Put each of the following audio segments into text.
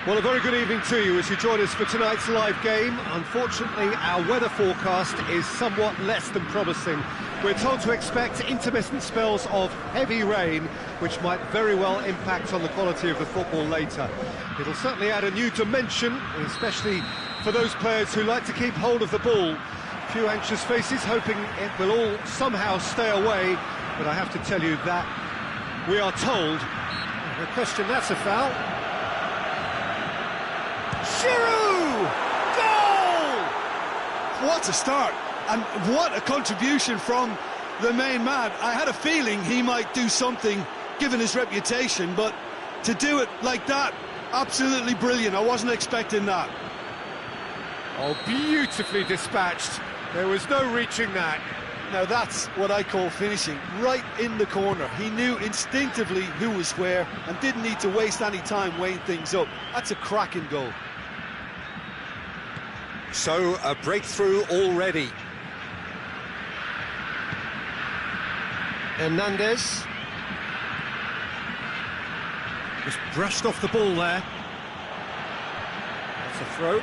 Well, a very good evening to you as you join us for tonight's live game. Unfortunately, our weather forecast is somewhat less than promising. We're told to expect intermittent spells of heavy rain, which might very well impact on the quality of the football later. It'll certainly add a new dimension, especially for those players who like to keep hold of the ball. A few anxious faces hoping it will all somehow stay away, but I have to tell you that we are told. The question, that's a foul. Giroud! Goal! What a start, and what a contribution from the main man. I had a feeling he might do something, given his reputation, but to do it like that, absolutely brilliant. I wasn't expecting that. Oh, beautifully dispatched. There was no reaching that. Now that's what I call finishing, right in the corner. He knew instinctively who was where and didn't need to waste any time weighing things up. That's a cracking goal. So, a breakthrough already. Hernandez. Just brushed off the ball there. That's a throw.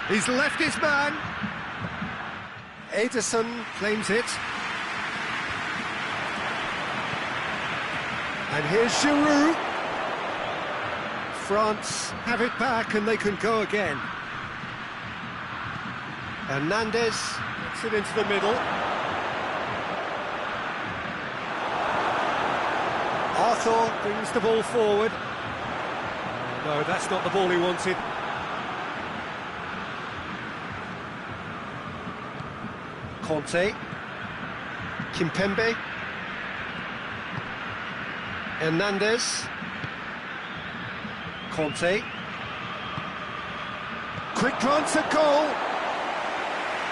He's left his man. Ederson claims it. And here's Giroud. France have it back and they can go again. Hernandez gets it into the middle. Arthur brings the ball forward. Oh, no, that's not the ball he wanted. Conte, Kimpembe, Hernandez, Conte, quick glance at goal.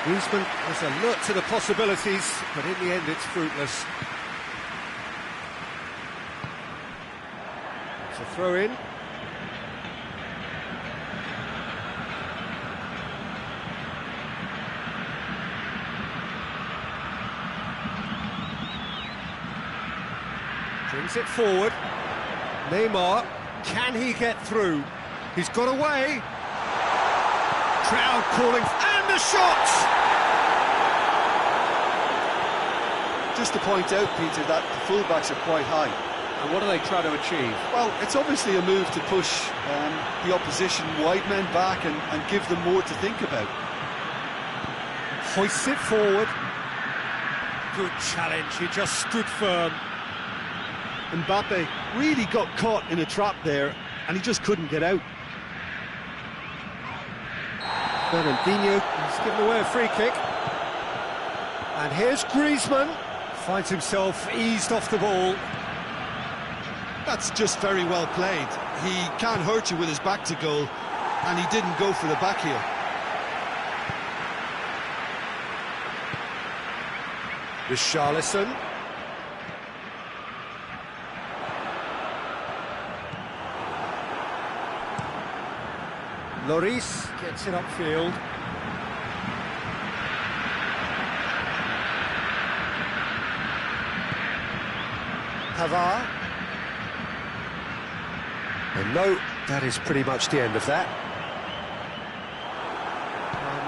Griezmann was alert to the possibilities, but in the end it's fruitless. It's a throw-in. Brings it forward. Neymar, can he get through? He's got away. Crowd calling, and the shot! Just to point out, Peter, that the fullbacks are quite high. And what are they trying to achieve? Well, it's obviously a move to push the opposition wide men back and give them more to think about. Hoists it forward. Good challenge, he just stood firm. Mbappe really got caught in a trap there, and he just couldn't get out. Fernandinho has given away a free kick. And here's Griezmann. Finds himself eased off the ball. That's just very well played. He can't hurt you with his back to goal, and he didn't go for the back heel. Richarlison. Lloris gets it upfield. Pavard. And no, that is pretty much the end of that.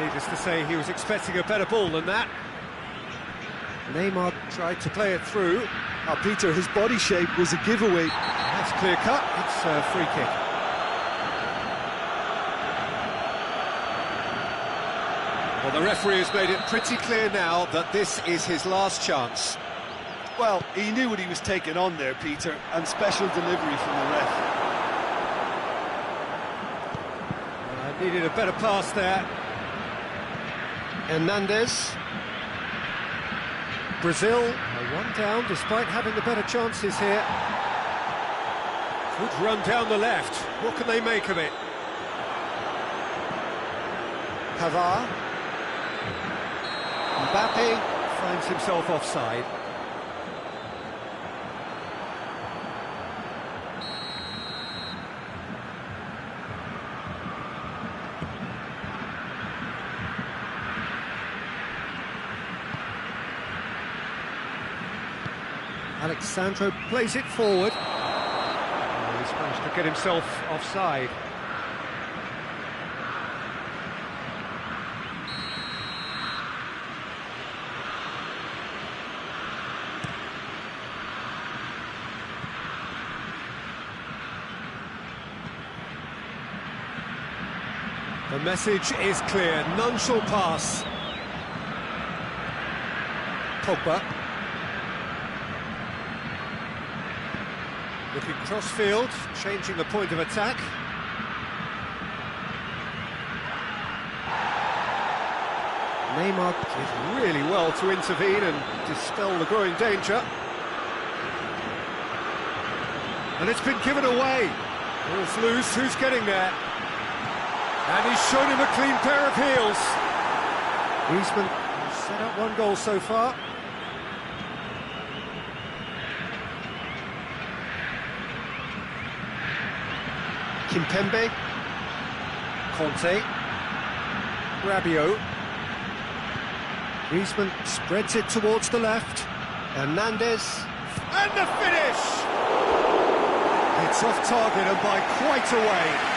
Needless to say, he was expecting a better ball than that. Neymar tried to play it through. Peter, his body shape was a giveaway. That's clear cut, it's a free kick. Well, the referee has made it pretty clear now that this is his last chance. Well, he knew what he was taking on there, Peter, and special delivery from the ref. Needed a better pass there. Hernandez. Brazil are one down despite having the better chances here. Good run down the left. What can they make of it? Pavard. Mbappe finds himself offside. Alexandro plays it forward. Oh, he's managed to get himself offside. The message is clear, none shall pass. Pogba. Looking cross-field, changing the point of attack. Neymar did really well to intervene and dispel the growing danger. And it's been given away. Ball's loose, who's getting there? And he's shown him a clean pair of heels. Griezmann has set up one goal so far. Kimpembe. Conte. Rabiot. Griezmann spreads it towards the left. Hernandez. And the finish! It's off target and by quite a way.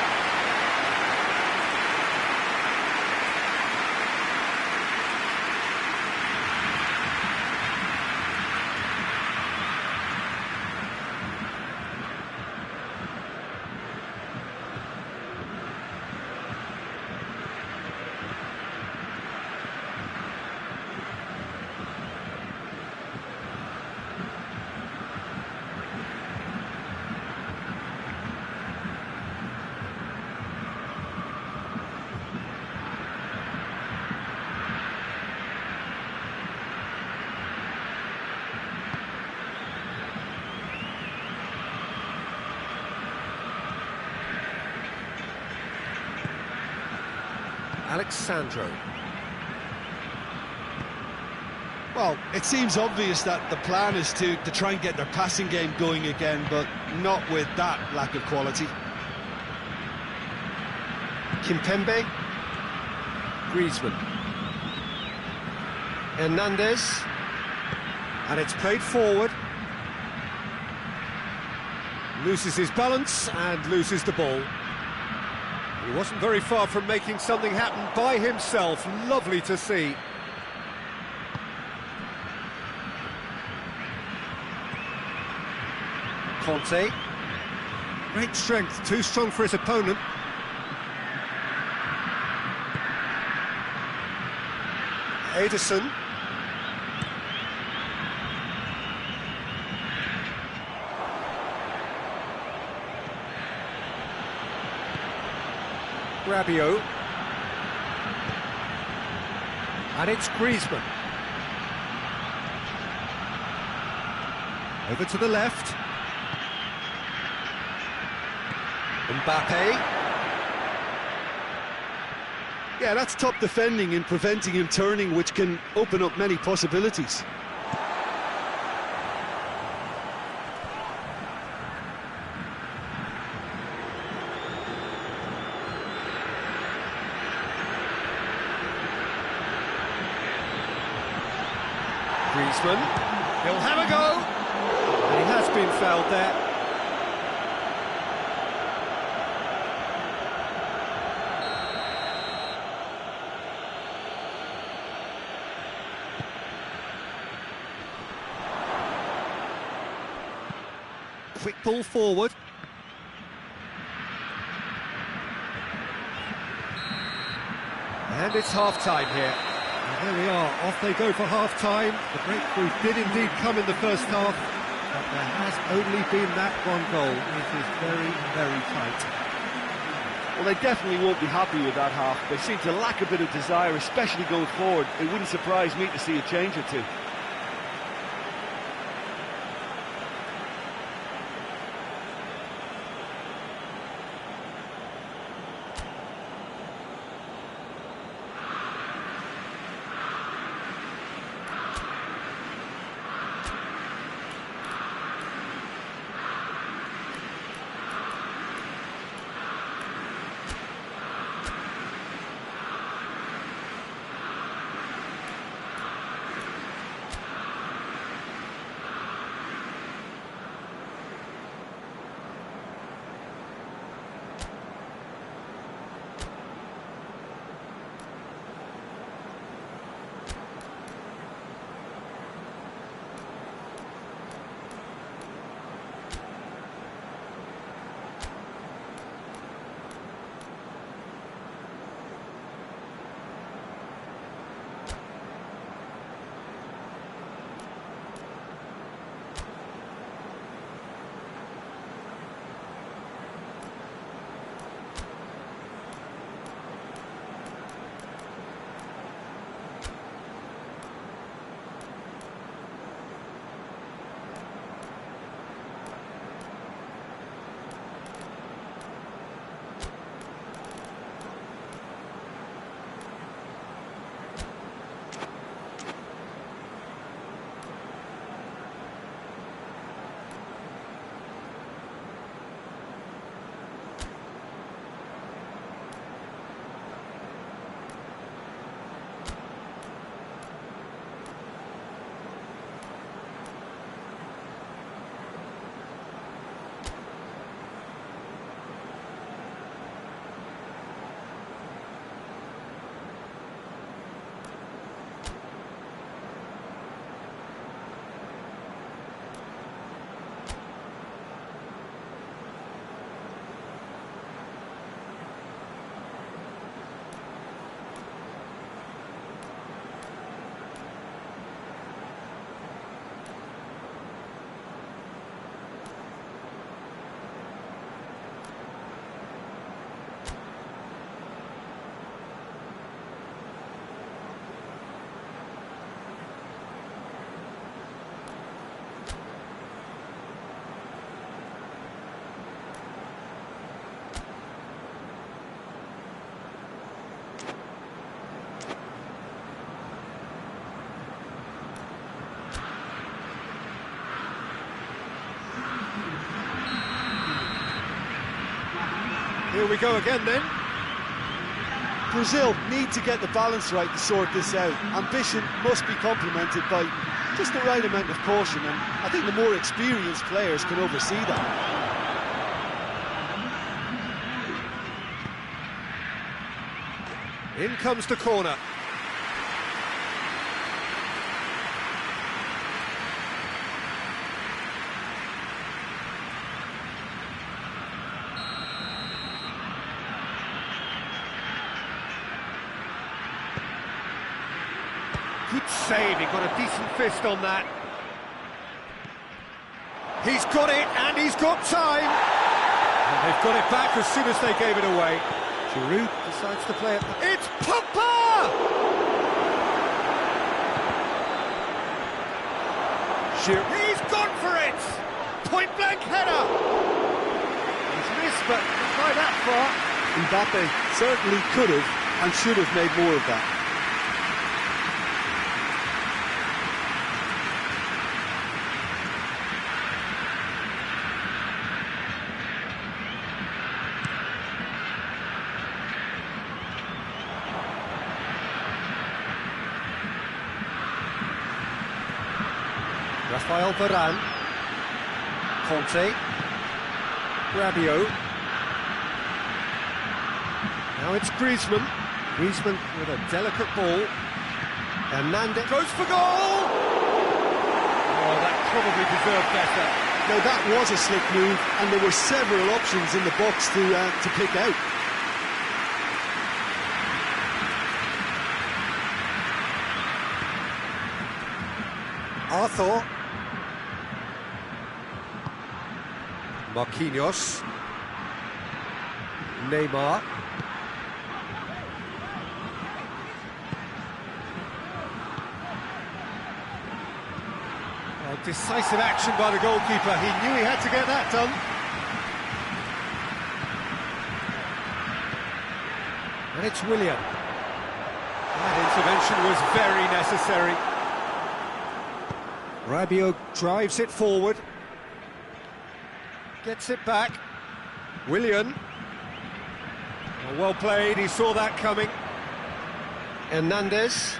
Alexandro. Well, it seems obvious that the plan is to try and get their passing game going again, but not with that lack of quality. Kimpembe. Griezmann. Hernandez. And it's played forward. Loses his balance and loses the ball. He wasn't very far from making something happen by himself. Lovely to see. Conte. Great strength, too strong for his opponent. Ederson. Rabiot. And it's Griezmann. Over to the left. Mbappe. Yeah, that's top defending and preventing him turning, which can open up many possibilities. Griezmann, he'll have a go, and he has been fouled there. Quick ball forward. And it's half-time here. And there we are, off they go for half-time. The breakthrough did indeed come in the first half, but there has only been that one goal. It is very, very tight. Well, they definitely won't be happy with that half. They seem to lack a bit of desire, especially going forward. It wouldn't surprise me to see a change or two. Here we go again then. Brazil need to get the balance right to sort this out. Ambition must be complemented by just the right amount of caution, and I think the more experienced players can oversee that. In comes the corner. Good save, he got a decent fist on that. He's got it, and he's got time! And they've got it back as soon as they gave it away. Giroud decides to play it. It's Pogba! Giroud, he's gone for it! Point-blank header! He's missed, but not by that far. Mbappe certainly could have and should have made more of that. Rafael Varane, Conte, Rabiot. Now it's Griezmann. Griezmann with a delicate ball. Hernandez goes for goal! Oh, that probably deserved better. Now that was a slick move, and there were several options in the box to pick out. Arthur. Marquinhos. Neymar. Oh, decisive action by the goalkeeper. He knew he had to get that done. And it's Willian. That intervention was very necessary. Rabiot drives it forward. Gets it back. Willian. Oh, well played, he saw that coming. Hernandez.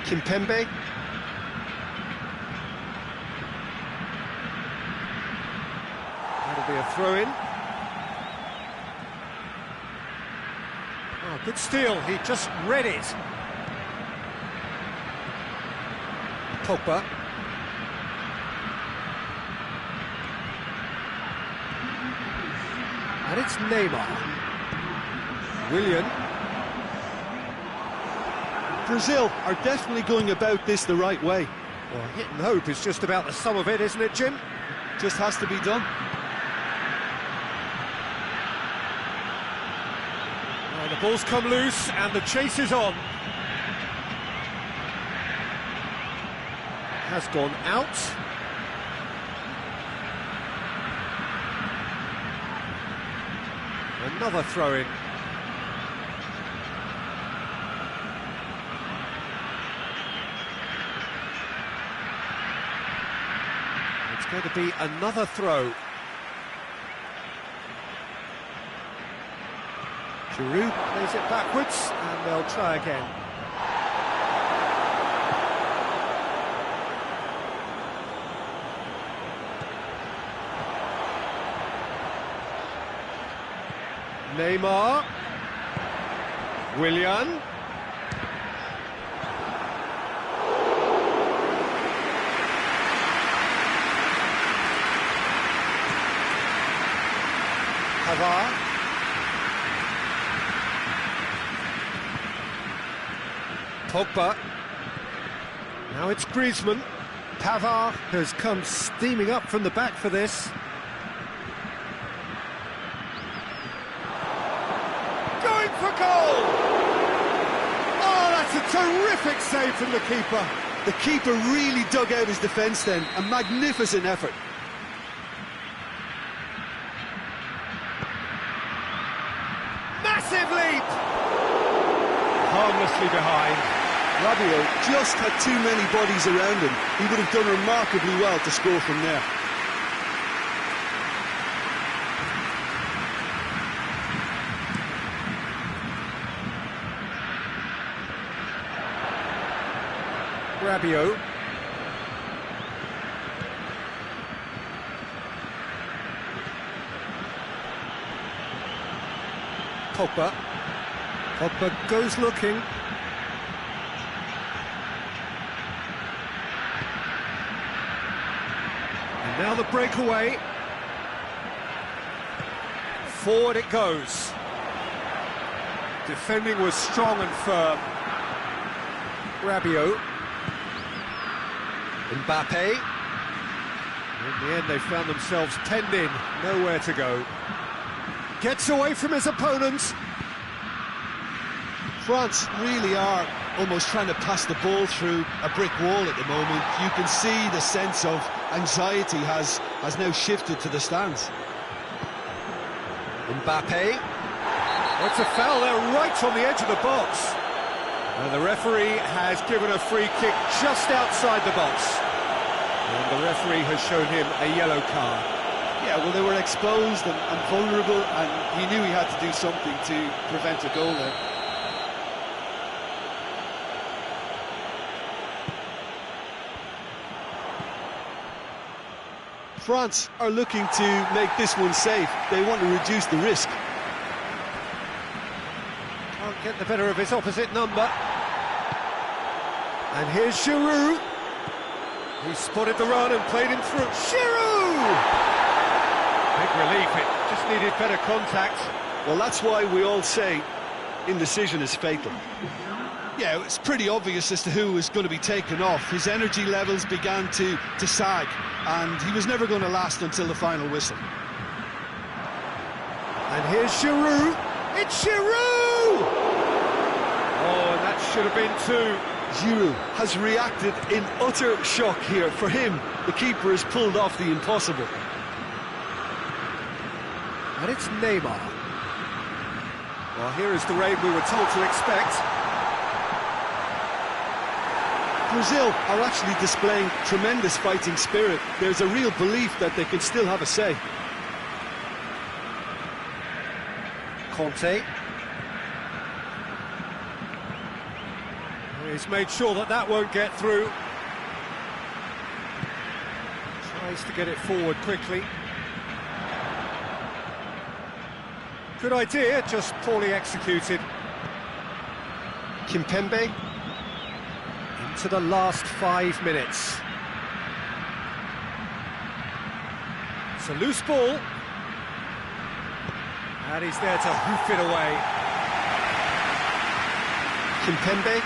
Kimpembe. That'll be a throw-in. Oh, good steal, he just read it. Pogba. And it's Neymar. Willian. Brazil are definitely going about this the right way. Well, hit and hope is just about the sum of it, isn't it, Jim? Just has to be done. Well, the ball's come loose and the chase is on. Has gone out. Another throw-in. It's going to be another throw. Giroud plays it backwards, and they'll try again. Neymar. Willian. Pavard. Pogba. Now it's Griezmann. Pavard has come steaming up from the back for this. Going for goal! Oh, that's a terrific save from the keeper. The keeper really dug out his defence then. A magnificent effort. Massive leap! Harmlessly behind. Rabiot just had too many bodies around him. He would have done remarkably well to score from there. Rabiot. Pogba. Pogba goes looking. And now the breakaway. Forward it goes. Defending was strong and firm. Rabiot. Mbappe. In the end, they found themselves penned in, nowhere to go. Gets away from his opponents. France really are almost trying to pass the ball through a brick wall at the moment. You can see the sense of anxiety has now shifted to the stands. Mbappe. It's a foul there, right on the edge of the box. And the referee has given a free kick just outside the box. And the referee has shown him a yellow card. Yeah, well, they were exposed and vulnerable, and he knew he had to do something to prevent a goal there. France are looking to make this one safe. They want to reduce the risk. Can't get the better of his opposite number. And here's Giroud. He spotted the run and played him through. Giroud! Big relief, it just needed better contact. Well, that's why we all say indecision is fatal. Yeah, it's pretty obvious as to who was going to be taken off. His energy levels began to sag, and he was never going to last until the final whistle. And here's Giroud. It's Giroud! Oh, and that should have been two. Giroud has reacted in utter shock here. For him, the keeper has pulled off the impossible. And it's Neymar. Well, here is the rain we were told to expect. Brazil are actually displaying tremendous fighting spirit. There's a real belief that they can still have a say. Conte. He's made sure that that won't get through. Tries to get it forward quickly. Good idea, just poorly executed. Kimpembe. Into the last 5 minutes. It's a loose ball. And he's there to hoof it away. Kimpembe.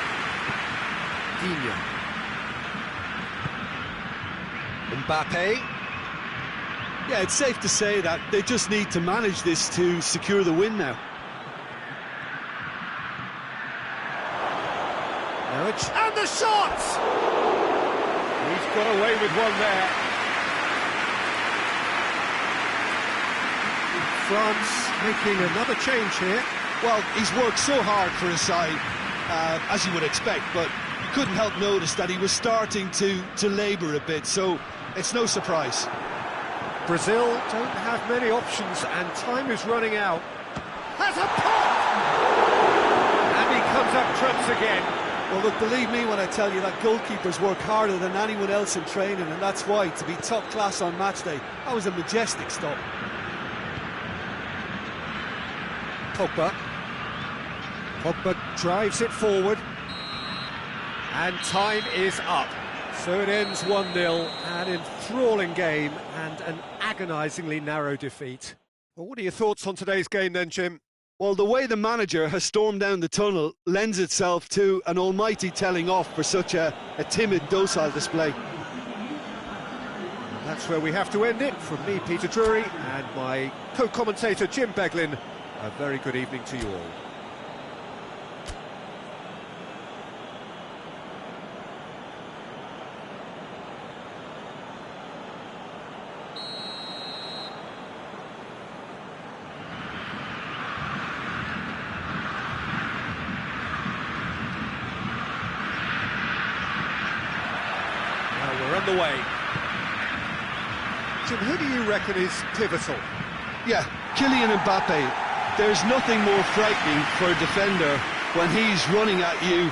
Digne. Mbappe. Yeah, it's safe to say that they just need to manage this to secure the win now. And the shot! He's got away with one there. France making another change here. Well, he's worked so hard for his side, as you would expect, but you couldn't help notice that he was starting to labour a bit, so it's no surprise. Brazil don't have many options, and time is running out. Has a pop! And he comes up trumps again. Well, look, believe me when I tell you that goalkeepers work harder than anyone else in training, and that's why, to be top class on match day, that was a majestic stop. Pogba. Pogba drives it forward. And time is up. So it ends 1-0, an enthralling game and an agonisingly narrow defeat. Well, what are your thoughts on today's game then, Jim? Well, the way the manager has stormed down the tunnel lends itself to an almighty telling off for such a timid, docile display. That's where we have to end it. From me, Peter Drury, and my co-commentator, Jim Beglin, a very good evening to you all. The way. Jim, who do you reckon is pivotal? Yeah, Kylian Mbappe. There's nothing more frightening for a defender when he's running at you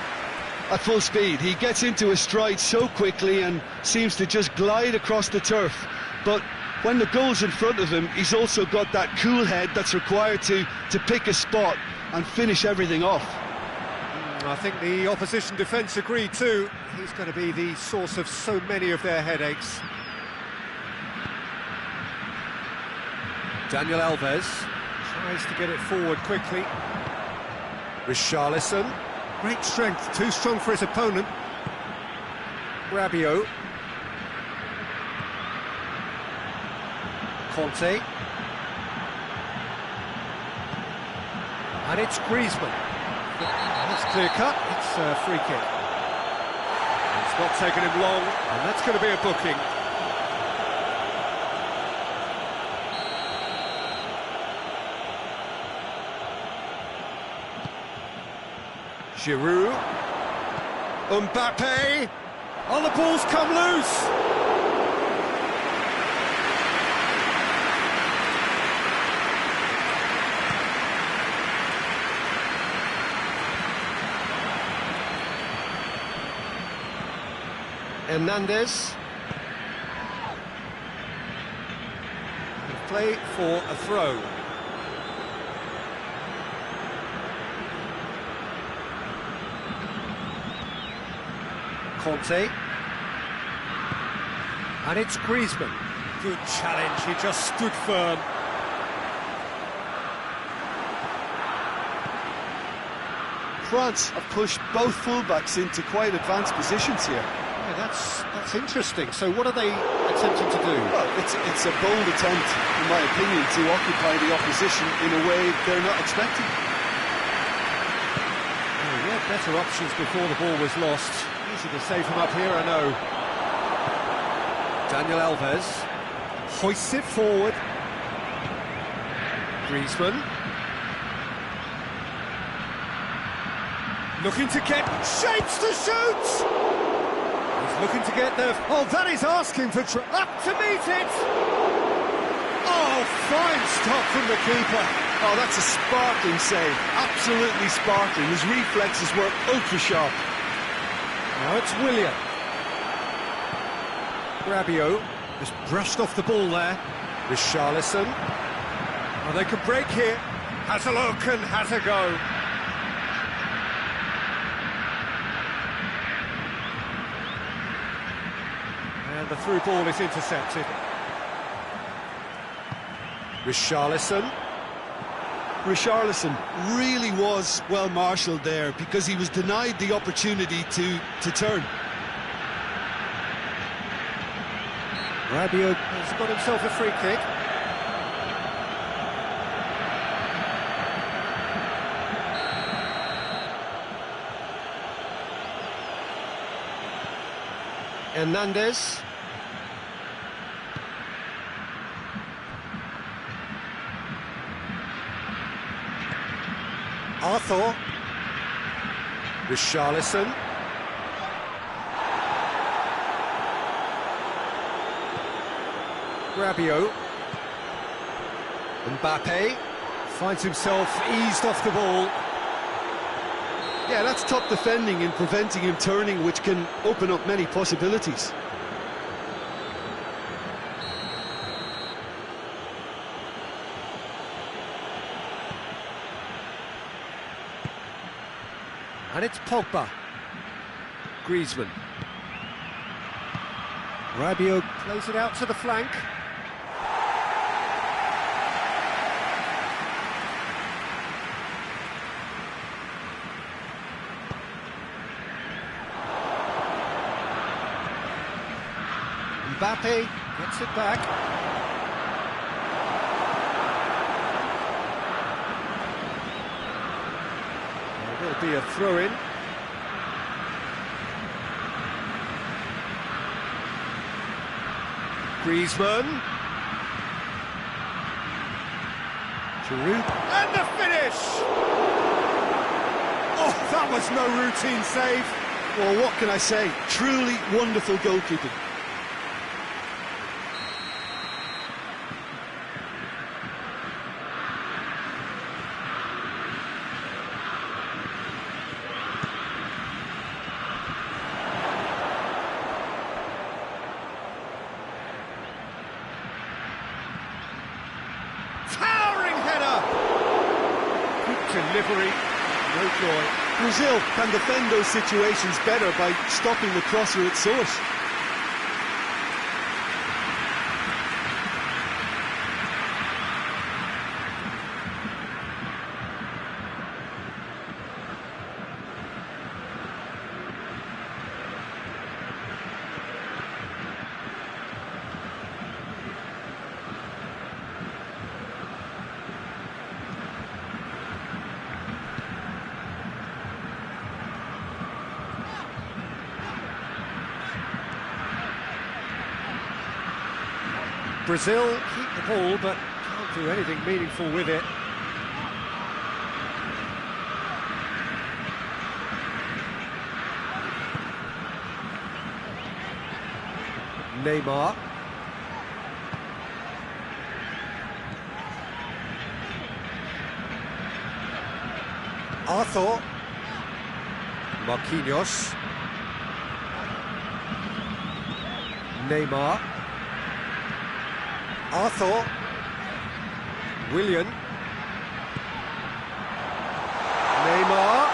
at full speed. He gets into a stride so quickly and seems to just glide across the turf. But when the goal's in front of him, he's also got that cool head that's required to pick a spot and finish everything off. I think the opposition defence agreed too. He's going to be the source of so many of their headaches. Daniel Alves tries to get it forward quickly. Richarlison. Great strength, too strong for his opponent. Rabiot. Conte. And it's Griezmann. That's clear cut, it's a free kick. It's not taken him long, and that's going to be a booking. Giroud. Mbappe. Oh, the ball's come loose. Hernandez. Play for a throw. Conte. And it's Griezmann. Good challenge, he just stood firm. France have pushed both fullbacks into quite advanced positions here. Yeah, that's interesting. So what are they attempting to do? Well, it's a bold attempt, in my opinion, to occupy the opposition in a way they're not expecting. Oh, he had better options before the ball was lost. Easy to save him up here, I know. Daniel Alves hoists it forward. Griezmann. Looking to get shapes to shoot! He's looking to get there. Oh, that is asking for up to meet it! Oh, fine stop from the keeper. Oh, that's a sparkling save. Absolutely sparkling. His reflexes were ultra sharp. Now it's Willian. Rabiot just brushed off the ball there. Richarlison. Oh, they could break here. Has a look and has a go. And the through ball is intercepted. Richarlison. Richarlison really was well marshalled there because he was denied the opportunity to turn. Rabiot has got himself a free kick. Hernandez. Arthur. Richarlison. Rabiot. Mbappe finds himself eased off the ball. Yeah, that's top defending and preventing him turning, which can open up many possibilities. And it's Pogba. Griezmann. Rabiot plays it out to the flank. Mbappe gets it back. There will be a throw-in. Griezmann. Giroud. And the finish! Oh, that was no routine save. Well, what can I say? Truly wonderful goalkeeping. delivery, no joy. Brazil can defend those situations better by stopping the crosser at source. Brazil keep the ball, but can't do anything meaningful with it. Neymar. Arthur. Marquinhos. Neymar. Arthur. Willian. Neymar.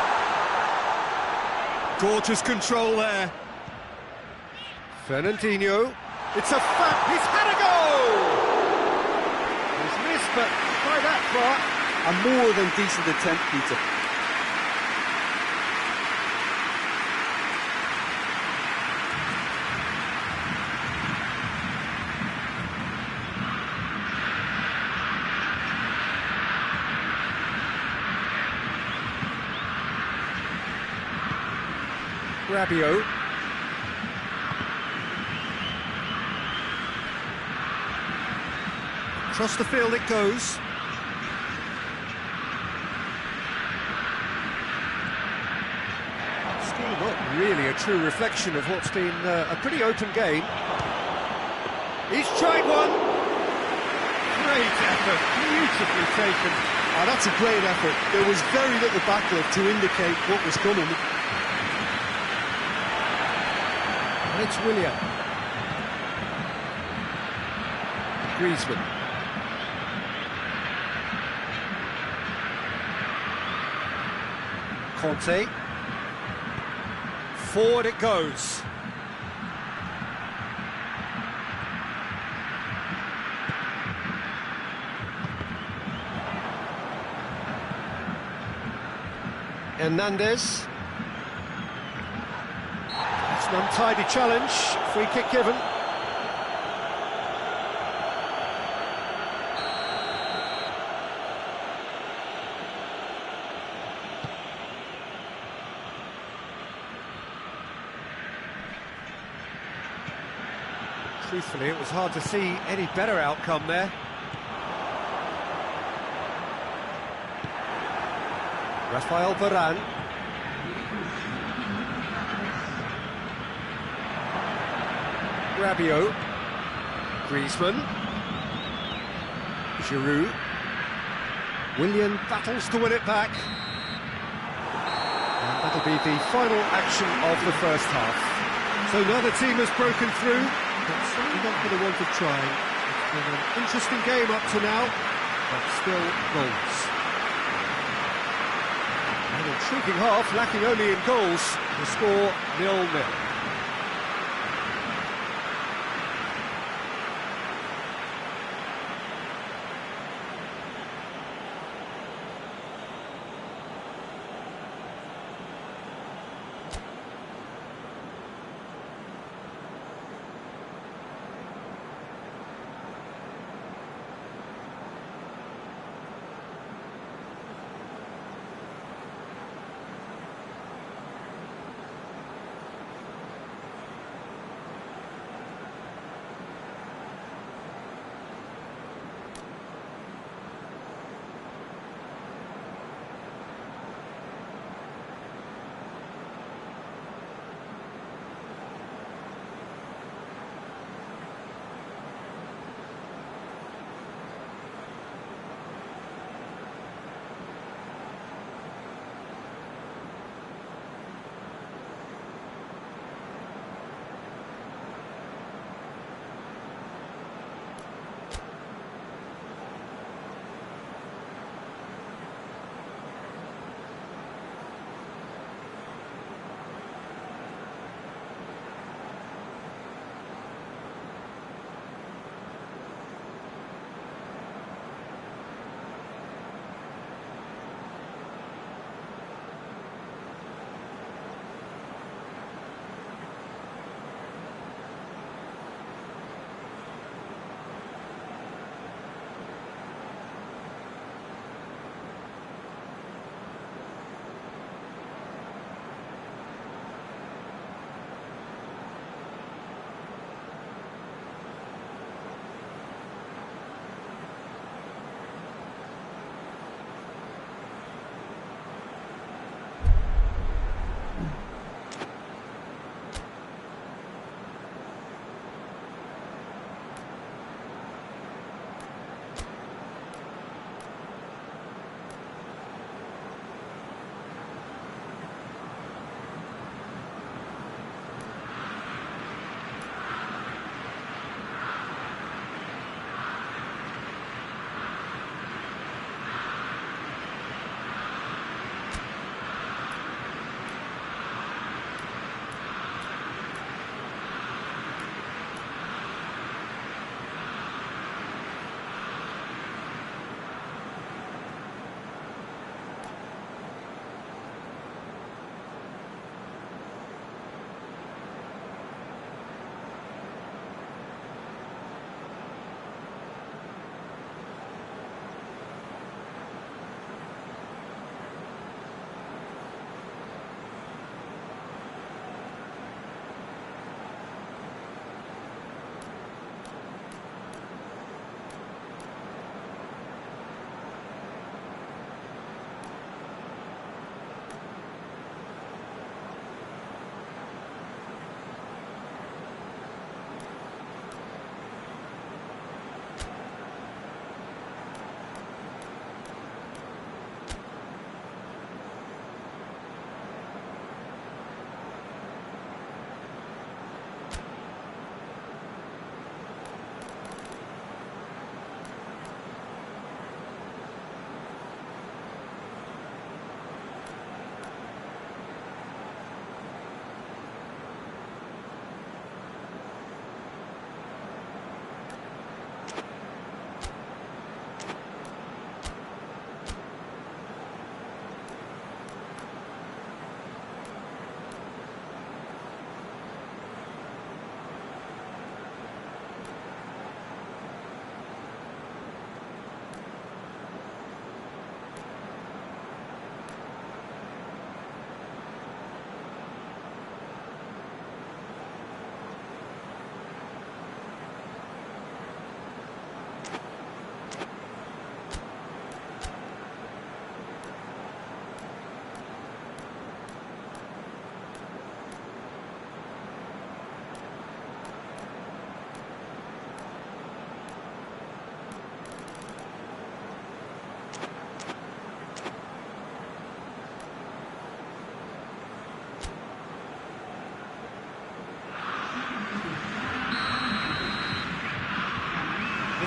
Gorgeous control there. Fernandinho. It's a fact. He's had a goal! He's missed, but by that far. A more than decent attempt, Peter. Rabiot. Across the field it goes. Still not really a true reflection of what's been a pretty open game. He's tried one. Great effort, beautifully taken. Oh, that's a great effort. There was very little backlift to indicate what was coming. And it's Willian. Griezmann. Conte. Forward it goes. Hernandez. It's an untidy challenge. Free kick given. Truthfully, it was hard to see any better outcome there. Rafael Varane. Rabiot. Griezmann. Giroud. Willian battles to win it back. And that'll be the final action of the first half. So neither team has broken through, but certainly not going to want to try. It's been an interesting game up to now, but still goals. An intriguing half, lacking only in goals. The score 0-0.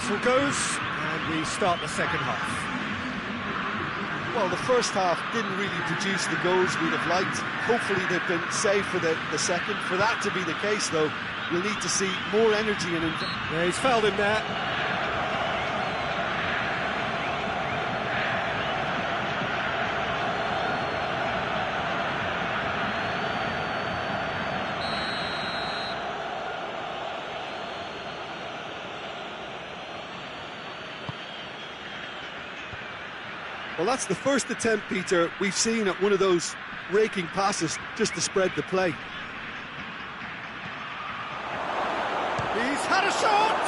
whistle goes, and we start the second half. Well, the first half didn't really produce the goals we'd have liked. Hopefully they've been saved for the second. For that to be the case, though, we'll need to see more energy and... Yeah, he's fouled him there. Well, that's the first attempt, Peter, we've seen at one of those raking passes just to spread the play. He's had a shot!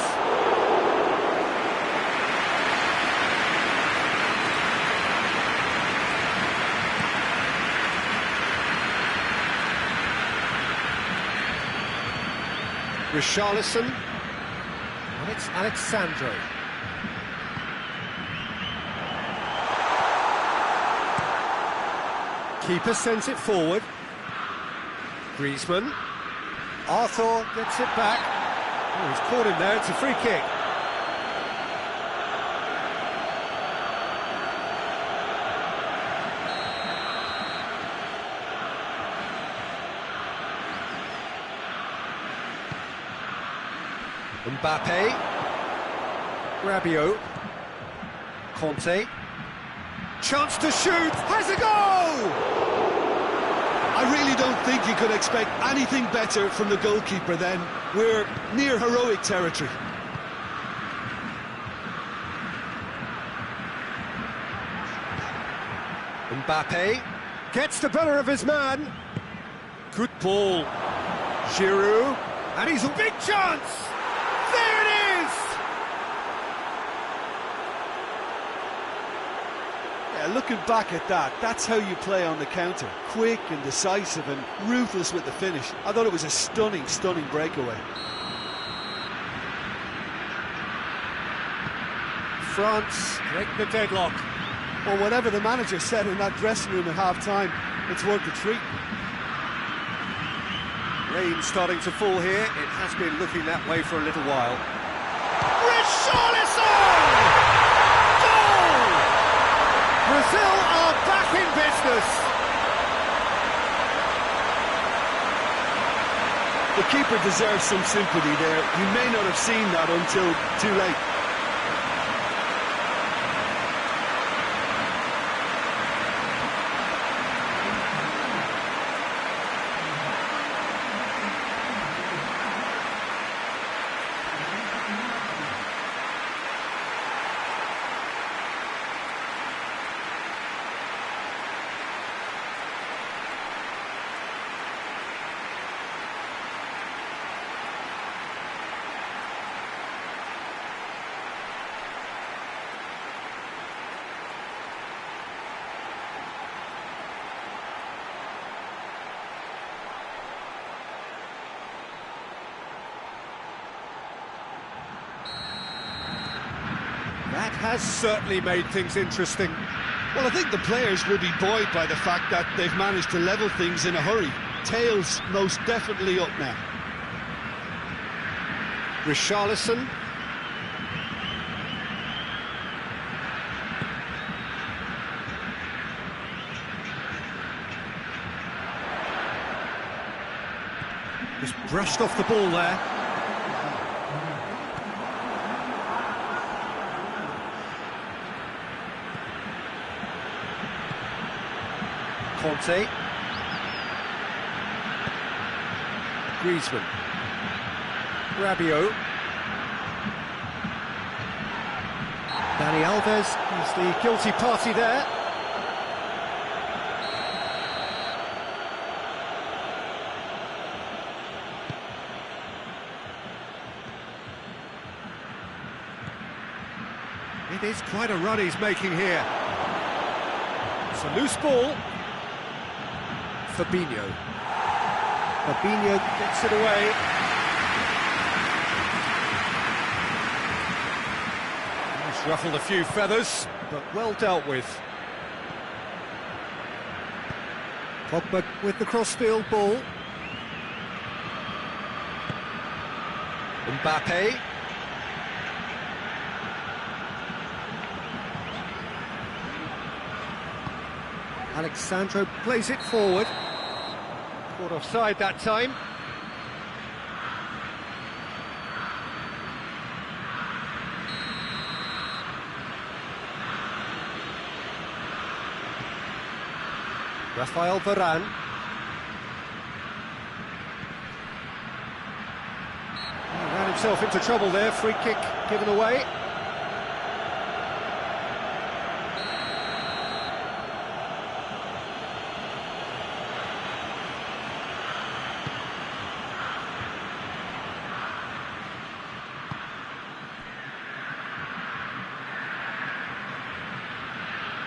Richarlison. And it's Alexandro. Keeper sends it forward. Griezmann. Arthur gets it back. Oh, he's caught him there. It's a free kick. Mbappe. Rabiot. Conte. Chance to shoot. Has a goal! I really don't think you could expect anything better from the goalkeeper then. We're near heroic territory. Mbappe gets the better of his man. Good ball. Giroud. And he's a big chance! There it is! Yeah, looking back at that, that's how you play on the counter. Quick and decisive and ruthless with the finish. I thought it was a stunning, stunning breakaway. France break the deadlock. Well, whatever the manager said in that dressing room at half-time, it's worth the treat. Rain starting to fall here. It has been looking that way for a little while. Richarlison! Goal! Brazil are back in business. The keeper deserves some sympathy there. You may not have seen that until too late. That has certainly made things interesting. Well, I think the players will be buoyed by the fact that they've managed to level things in a hurry. Tails most definitely up now. Richarlison. Just brushed off the ball there. Conte. Griezmann. Rabiot. Dani Alves is the guilty party there. It is quite a run he's making here. It's a loose ball. Fabinho. Fabinho gets it away. He's ruffled a few feathers, but well dealt with. Pogba with the cross-field ball. Mbappe. Alexandro plays it forward. Caught offside that time. Rafael Varane. He ran himself into trouble there, free kick given away.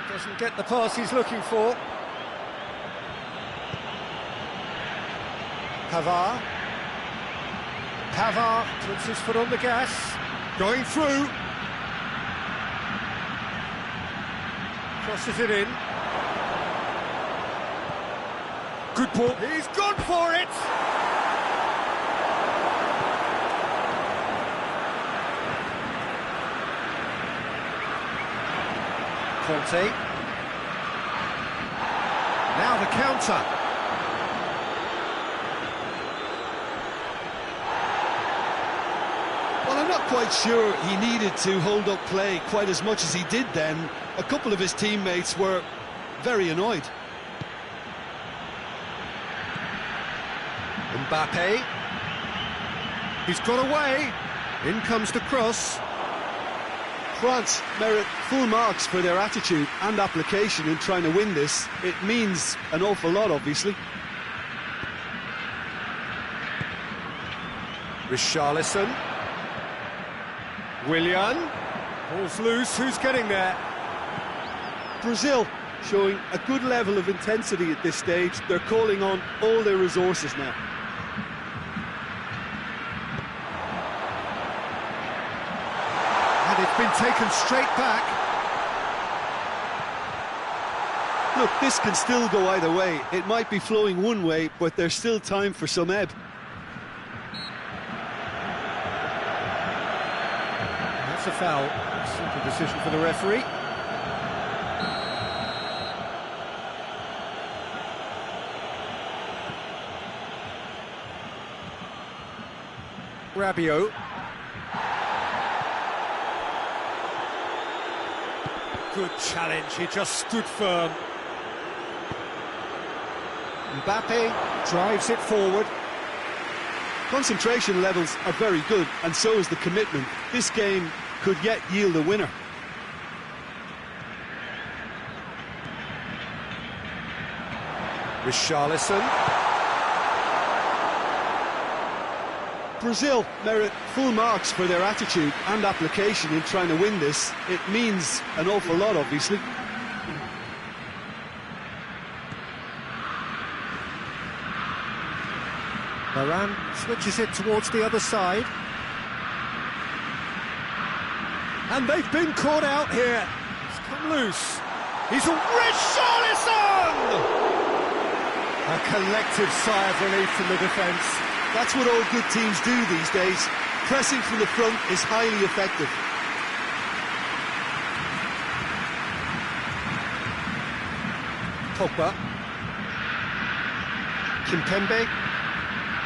Doesn't get the pass he's looking for. Pavard puts his foot on the gas, going through. Crosses it in. Good ball. He's gone for it! Conte. Now the counter. Well, I'm not quite sure he needed to hold up play quite as much as he did then. A couple of his teammates were very annoyed. Mbappe. He's got away. In comes the cross. France merit full marks for their attitude and application in trying to win this. It means an awful lot, obviously. Richarlison. Willian. Ball's loose, who's getting there? Brazil showing a good level of intensity at this stage. They're calling on all their resources now. And it's been taken straight back. Look, this can still go either way. It might be flowing one way, but there's still time for some ebb. That's a foul. Simple decision for the referee. Rabiot. Good challenge, he just stood firm. Mbappe drives it forward. Concentration levels are very good, and so is the commitment. This game could yet yield a winner. Richarlison. Brazil merit full marks for their attitude and application in trying to win this. It means an awful lot, obviously. Varane switches it towards the other side. And they've been caught out here. It's come loose. He's a Richarlison! A collective sigh of relief from the defence. That's what all good teams do these days. Pressing from the front is highly effective. Pogba. Kimpembe.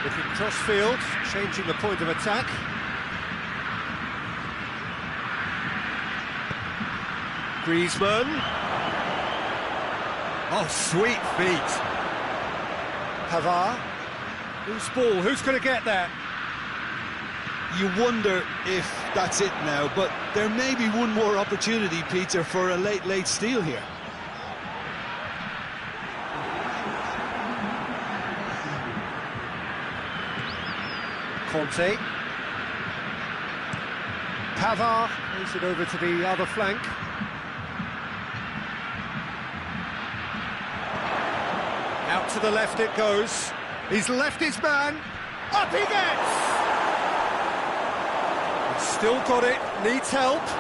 Looking cross-field, changing the point of attack. Griezmann. Oh, sweet feet. Pavard. Loose ball, who's going to get that? You wonder if that's it now, but there may be one more opportunity, Peter, for a late steal here. Conte. Pavard plays it over to the other flank. Out to the left it goes. He's left his man. Up he gets! He's still got it, needs help. He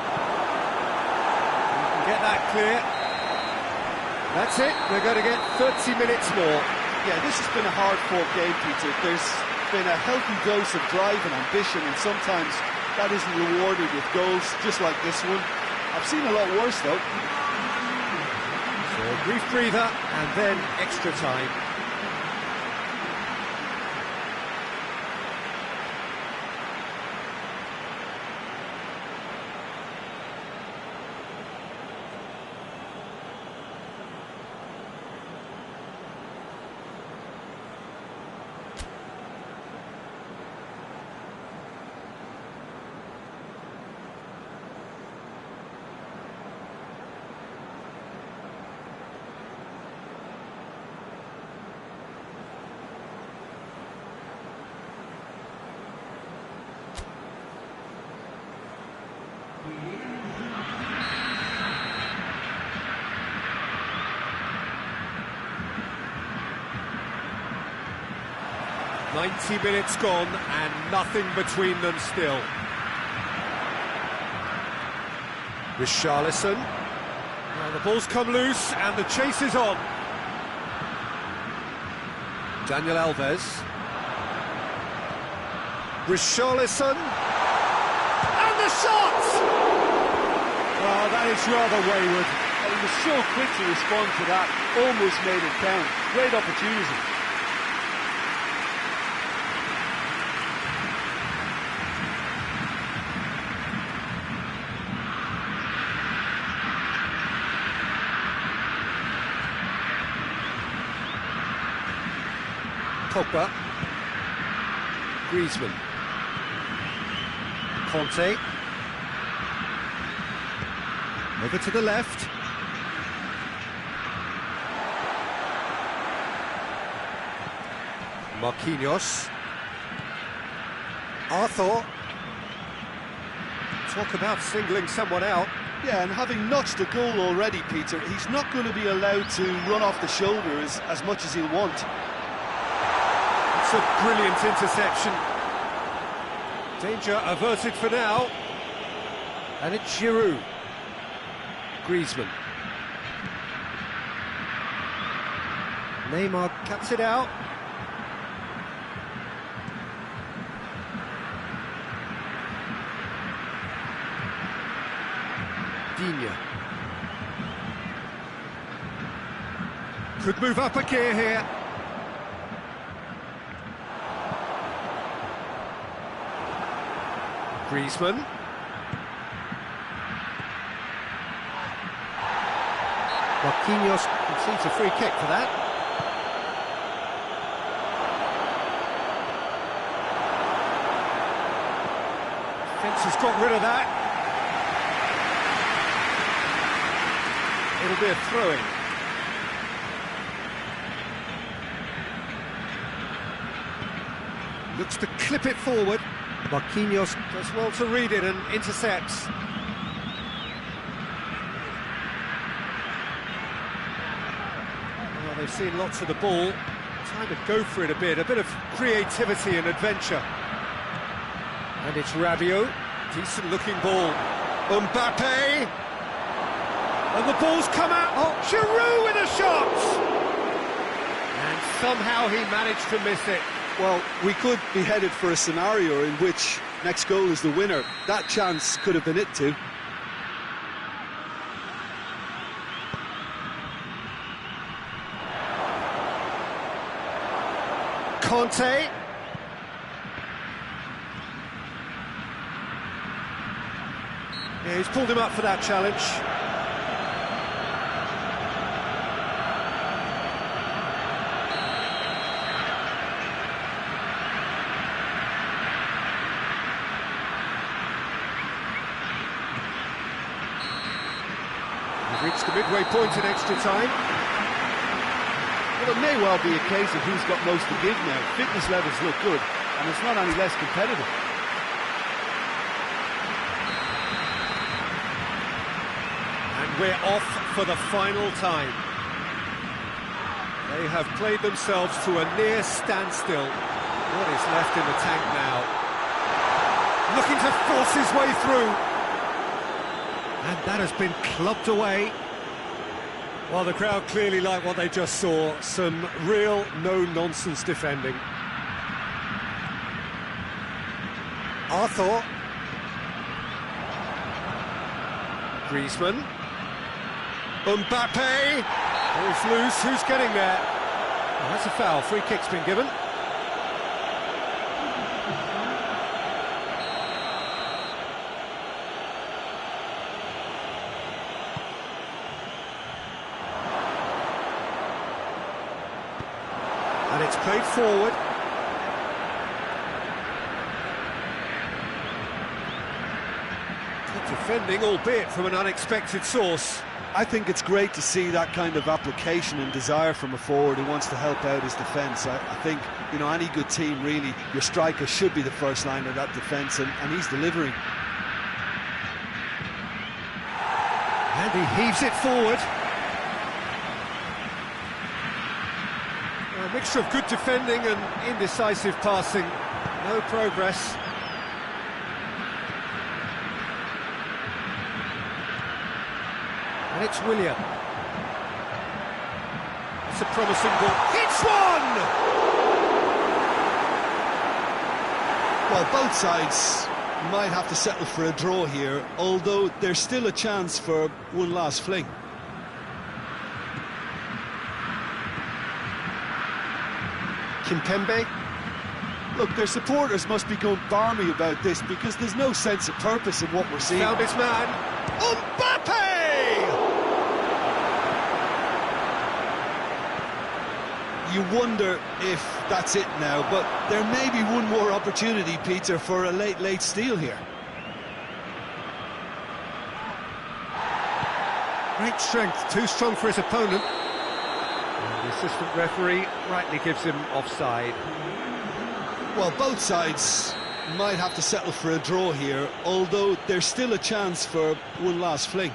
can get that clear. That's it, they're going to get 30 minutes more. Yeah, this has been a hard-fought game, Peter. There's been a healthy dose of drive and ambition, and sometimes that isn't rewarded with goals, just like this one. I've seen a lot worse, though. So A brief breather and then extra time. "90 minutes gone and nothing between them still." Richarlison. Well, the ball's come loose and the chase is on. Daniel Alves. Richarlison. And the shot! Oh, that is rather wayward. And he was so quick to respond to that, almost made it count. Great opportunity. Pogba. Griezmann. Conte. Over to the left. Marquinhos. Arthur. Talk about singling someone out. Yeah, and having notched a goal already, Peter, he's not going to be allowed to run off the shoulder as much as he'll want. It's a brilliant interception. Danger averted for now. And it's Giroud. Griezmann. Neymar cuts it out. Digne. Could move up a gear here. Griezmann. Marquinhos concedes a free kick for that. Defence has got rid of that. It'll be a throw-in. Looks to clip it forward. Marquinhos does well to read it and intercepts. Well, they've seen lots of the ball. Time to go for it a bit of creativity and adventure. And it's Rabiot. Decent looking ball. Mbappe. And the ball's come out. Oh, Giroud with a shot! And somehow he managed to miss it. Well, we could be headed for a scenario in which next goal is the winner. That chance could have been it too. Conte. Yeah, he's pulled him up for that challenge. Reached the midway point in extra time. Well, it may well be a case of who's got most to give now. Fitness levels look good, and it's not any less competitive. And we're off for the final time. They have played themselves to a near standstill. What is left in the tank now? Looking to force his way through. And that has been clubbed away. Well, the crowd clearly like what they just saw. Some real no-nonsense defending. Arthur. Griezmann. Mbappe. Ball's loose, who's getting there? Oh, that's a foul, free kick's been given. And it's played forward. Good defending, albeit from an unexpected source. I think it's great to see that kind of application and desire from a forward who wants to help out his defence. I think, you know, any good team, really, your striker should be the first line of that defence, and he's delivering. And he heaves it forward. A mixture of good defending and indecisive passing. No progress. And it's Willian. It's a promising ball. Hits one! Well, both sides might have to settle for a draw here, although there's still a chance for one last fling. Kimpembe. Look, their supporters must be going barmy about this because there's no sense of purpose in what we're seeing. Found his man. Mbappe! You wonder if that's it now, but there may be one more opportunity, Peter, for a late steal here. Great strength, too strong for his opponent. And the assistant referee rightly gives him offside. Well, both sides might have to settle for a draw here, although there's still a chance for one last fling.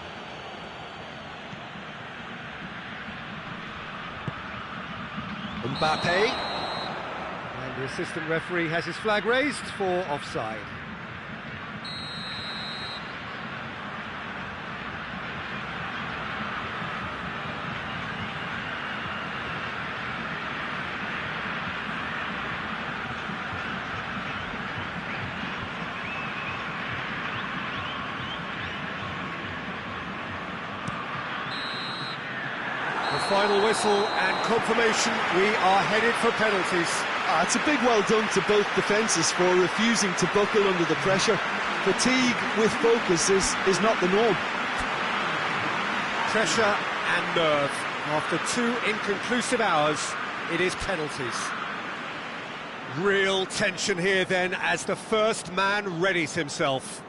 Mbappe. And the assistant referee has his flag raised for offside. Final whistle and confirmation, we are headed for penalties. It's a big well done to both defences for refusing to buckle under the pressure. Fatigue with focus is not the norm. Pressure and nerve. After 2 inconclusive hours, it is penalties. Real tension here then as the first man readies himself.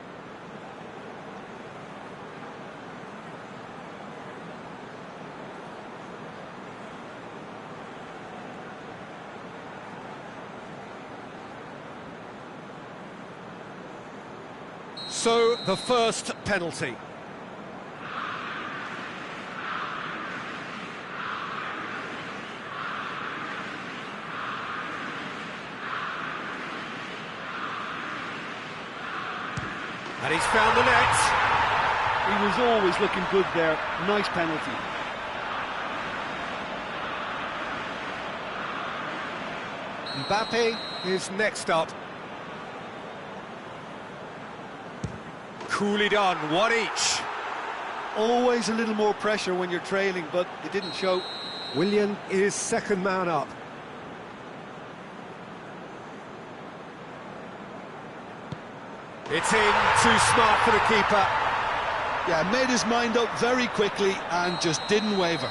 So, the first penalty. And he's found the net. He was always looking good there. Nice penalty. Mbappe is next up. Coolly done, one each. Always a little more pressure when you're trailing, but it didn't show. Willian is second man up. It's in, too smart for the keeper. Yeah, made his mind up very quickly and just didn't waver.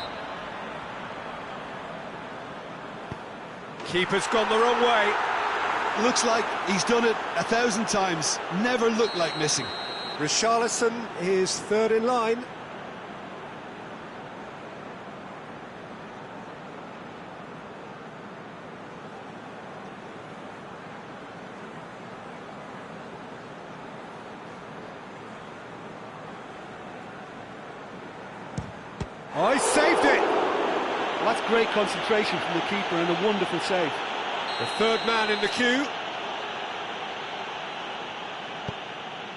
Keeper's gone the wrong way. Looks like he's done it 1,000 times. Never looked like missing. Richarlison is third in line. Oh, he saved it! Well, that's great concentration from the keeper and a wonderful save. The third man in the queue.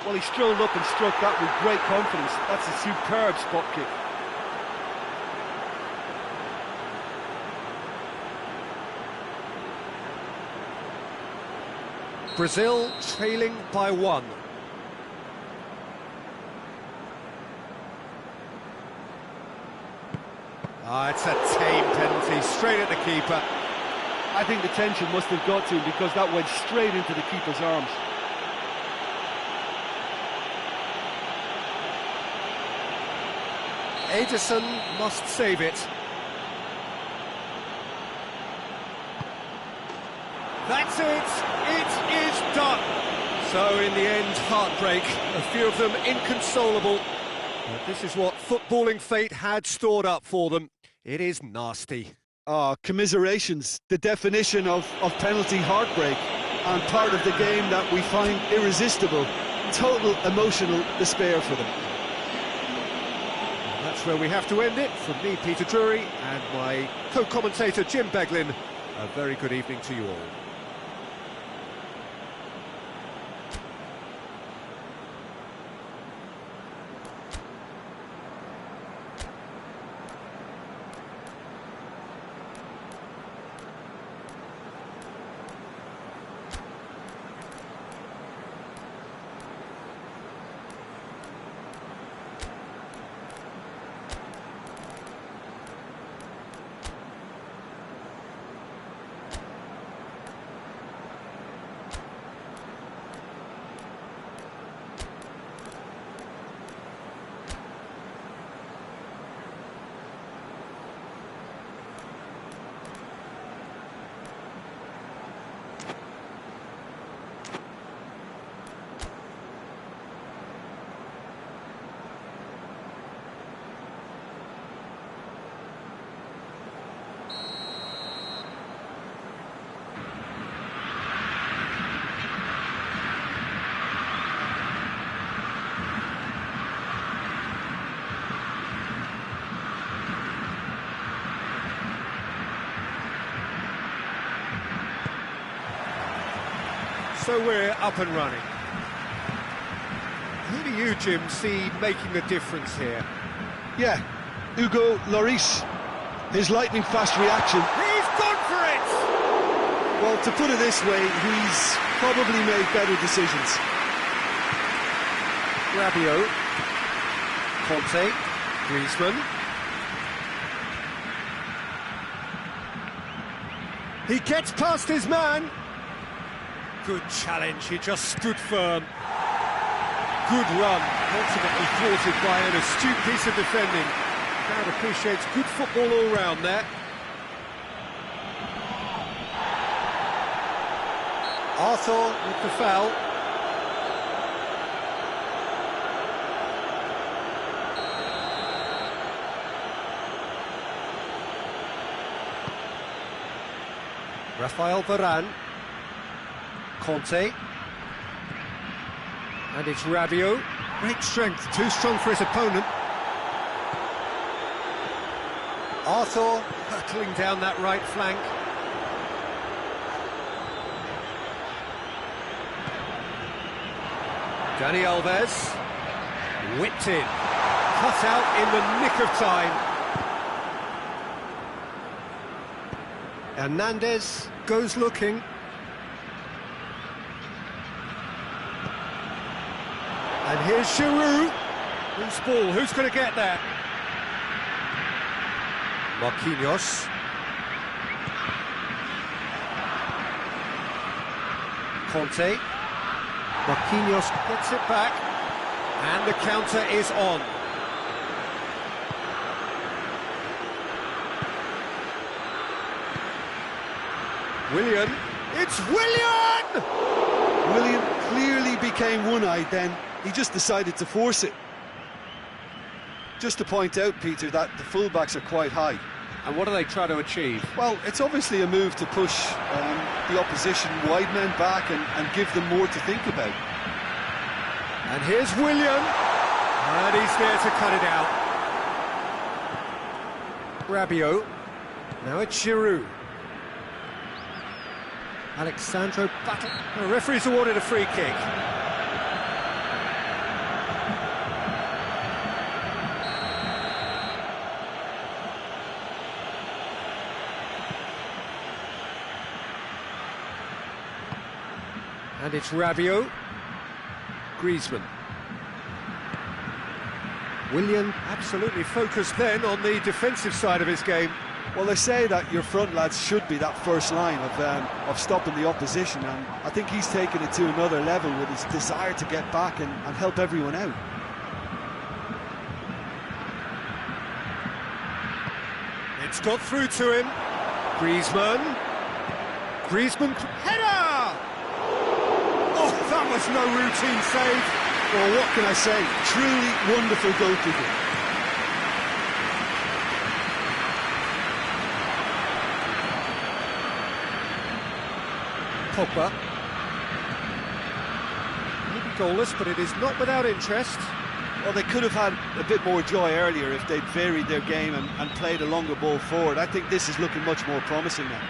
Well, he strolled up and struck that with great confidence. That's a superb spot kick. Brazil trailing by 1. Ah, it's a tame penalty, straight at the keeper. I think the tension must have got to him because that went straight into the keeper's arms. Ederson must save it. That's it! It is done! So in the end, heartbreak. A few of them inconsolable. But this is what footballing fate had stored up for them. It is nasty. Oh, commiserations, the definition of penalty heartbreak, and part of the game that we find irresistible. Total emotional despair for them. And that's where we have to end it. From me, Peter Drury, and my co-commentator, Jim Beglin, a very good evening to you all. So we're up and running. Who do you, Jim, see making the difference here? Yeah, Hugo Lloris. His lightning-fast reaction. He's gone for it! Well, to put it this way, he's probably made better decisions. Rabiot. Conte. Griezmann. He gets past his man. Good challenge, he just stood firm. Good run, ultimately thwarted by an astute piece of defending. Crowd appreciates good football all round there. Arthur with the foul. Rafael Varane. Conte. And it's Rabiot. Great strength, too strong for his opponent. Arthur hurtling down that right flank. Dani Alves. Whipped in. Cut out in the nick of time. Hernandez goes looking. And here's Giroud. Loose ball, who's going to get that? Marquinhos. Conte. Marquinhos gets it back. And the counter is on. Willian. It's Willian! Willian clearly became one-eyed then. He just decided to force it. Just to point out, Peter, that the fullbacks are quite high. And what do they try to achieve? Well, it's obviously a move to push the opposition wide men back and give them more to think about. And here's Willian. And he's there to cut it out. Rabiot. Now it's Giroud. Alexandro Battle. The referee's awarded a free kick. And it's Rabiot. Griezmann. Willian absolutely focused then on the defensive side of his game. Well, they say that your front lads should be that first line of stopping the opposition, and I think he's taken it to another level with his desire to get back and help everyone out. It's got through to him. Griezmann, header! Oh, that was no routine save. Well, what can I say? Truly wonderful goalkeeping. Pogba. Maybe goalless, but it is not without interest. Well, they could have had a bit more joy earlier if they'd varied their game and played a longer ball forward. I think this is looking much more promising now.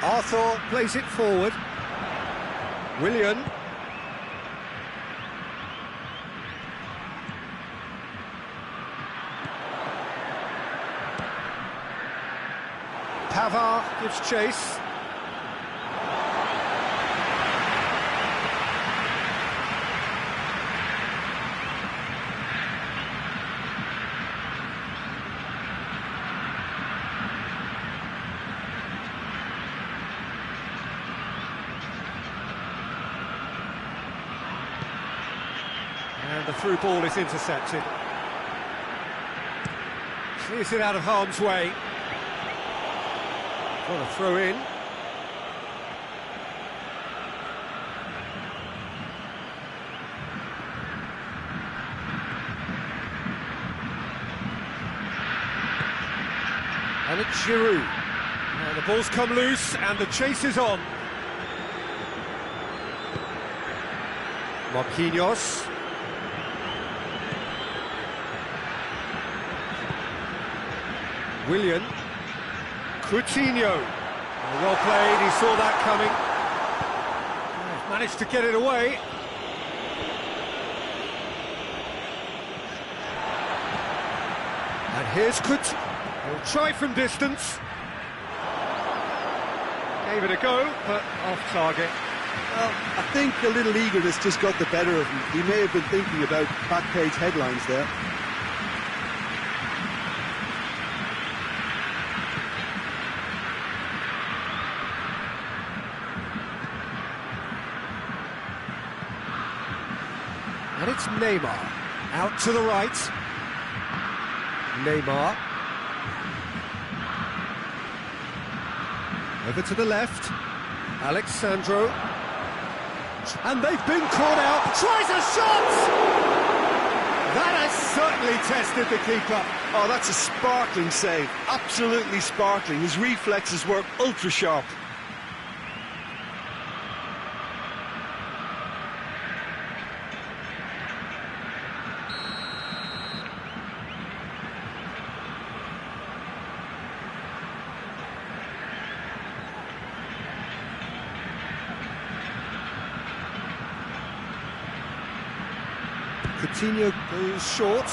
Arthur plays it forward. Willian. Pavard gives chase. And the through ball is intercepted. Clears it out of harm's way. Got a throw in. And it's Giroud. Now the ball's come loose and the chase is on. Marquinhos. Willian. Coutinho. Well played, he saw that coming. Managed to get it away. And here's Coutinho. He'll try from distance. Gave it a go, but off target. Well, I think a little eagerness just got the better of him. He may have been thinking about back page headlines there. And it's Neymar, out to the right. Neymar. Over to the left. Alexandro. And they've been caught out. Tries a shot! That has certainly tested the keeper. Oh, that's a sparkling save. Absolutely sparkling. His reflexes were ultra sharp. Coutinho goes short.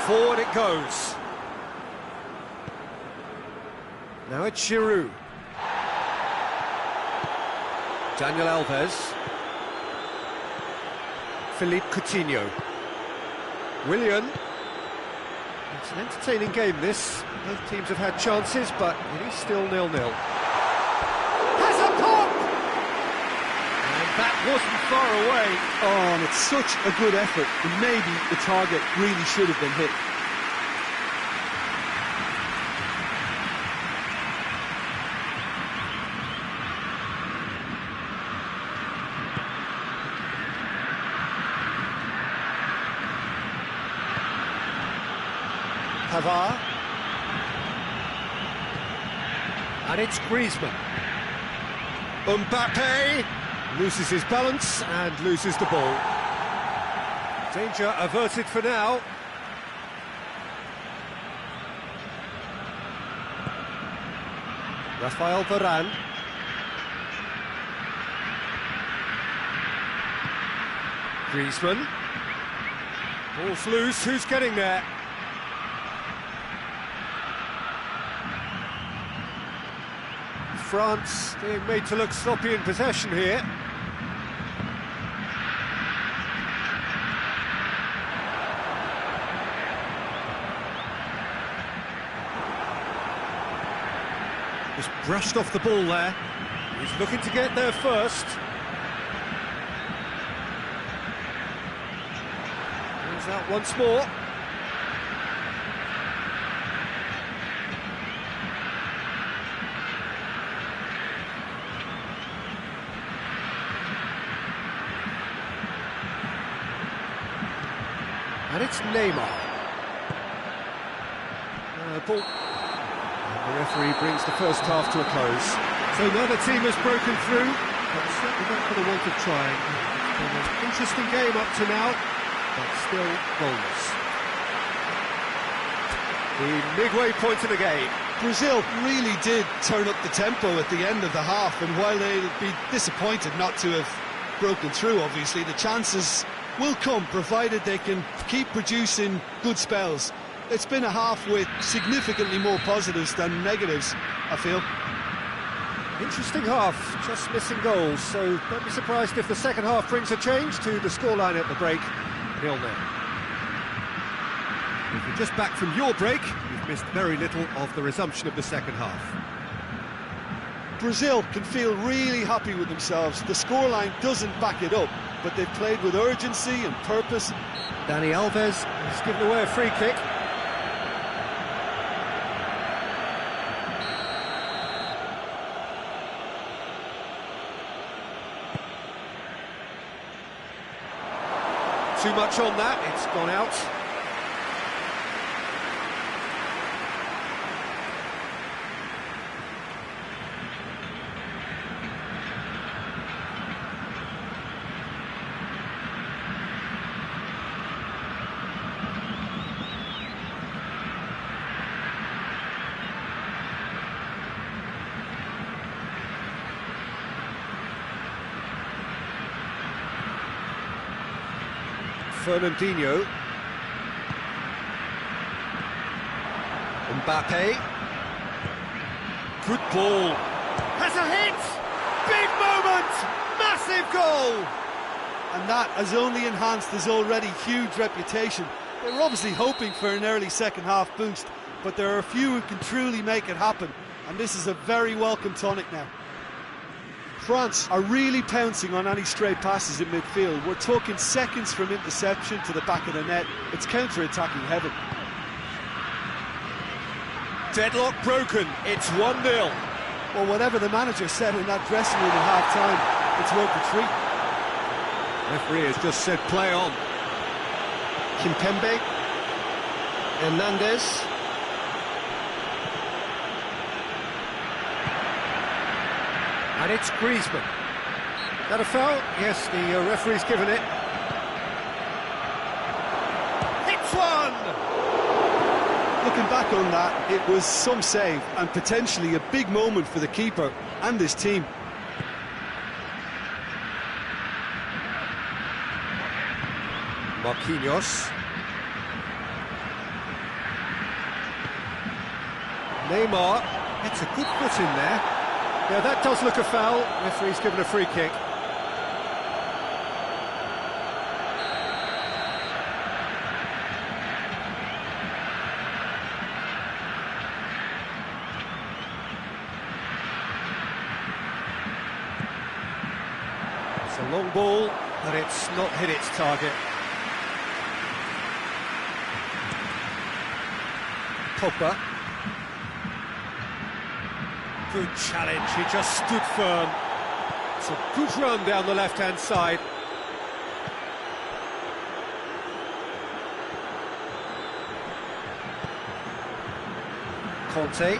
Forward it goes. Now it's Giroud. Daniel Alves. Philippe Coutinho. Willian. It's an entertaining game, this. Both teams have had chances, but it is still 0-0. Has a pop! And that wasn't far away. Oh, and it's such a good effort. And maybe the target really should have been hit. Pavard. And it's Griezmann. Mbappe loses his balance and loses the ball. Danger averted for now. Rafael Varane. Griezmann. Ball's loose, who's getting there? France being made to look sloppy in possession here. Just brushed off the ball there. He's looking to get there first. Goes out once more. And it's Neymar. Ball. The referee brings the first half to a close. So another team has broken through, but certainly not for the want of trying. It's been an interesting game up to now, but still goalless. The midway point of the game. Brazil really did turn up the tempo at the end of the half, and while they'll be disappointed not to have broken through, obviously, the chances will come, provided they can keep producing good spells. It's been a half with significantly more positives than negatives, I feel. Interesting half, just missing goals, so don't be surprised if the second half brings a change to the scoreline at the break, 0-0. If you're just back from your break, you've missed very little of the resumption of the second half. Brazil can feel really happy with themselves. The scoreline doesn't back it up, but they've played with urgency and purpose. Dani Alves has given away a free kick. Too much on that, it's gone out. Fernandinho. Mbappe. Good ball. Has a hit! Big moment! Massive goal! And that has only enhanced his already huge reputation. They were obviously hoping for an early second half boost, but there are a few who can truly make it happen, and this is a very welcome tonic now. France are really pouncing on any stray passes in midfield. We're talking seconds from interception to the back of the net. It's counter-attacking heaven. Deadlock broken, it's 1-0. Well, whatever the manager said in that dressing room at half-time, it's worth the treat. Referee has just said play on. Kimpembe. Hernandez. And it's Griezmann. That a foul? Yes, the referee's given it. Hits one! Looking back on that, it was some save and potentially a big moment for the keeper and his team. Marquinhos. Neymar gets a good foot in there. Yeah, that does look a foul. Referee's given a free kick. It's a long ball, but it's not hit its target. Pogba. Good challenge, he just stood firm. It's a good run down the left-hand side. Conte.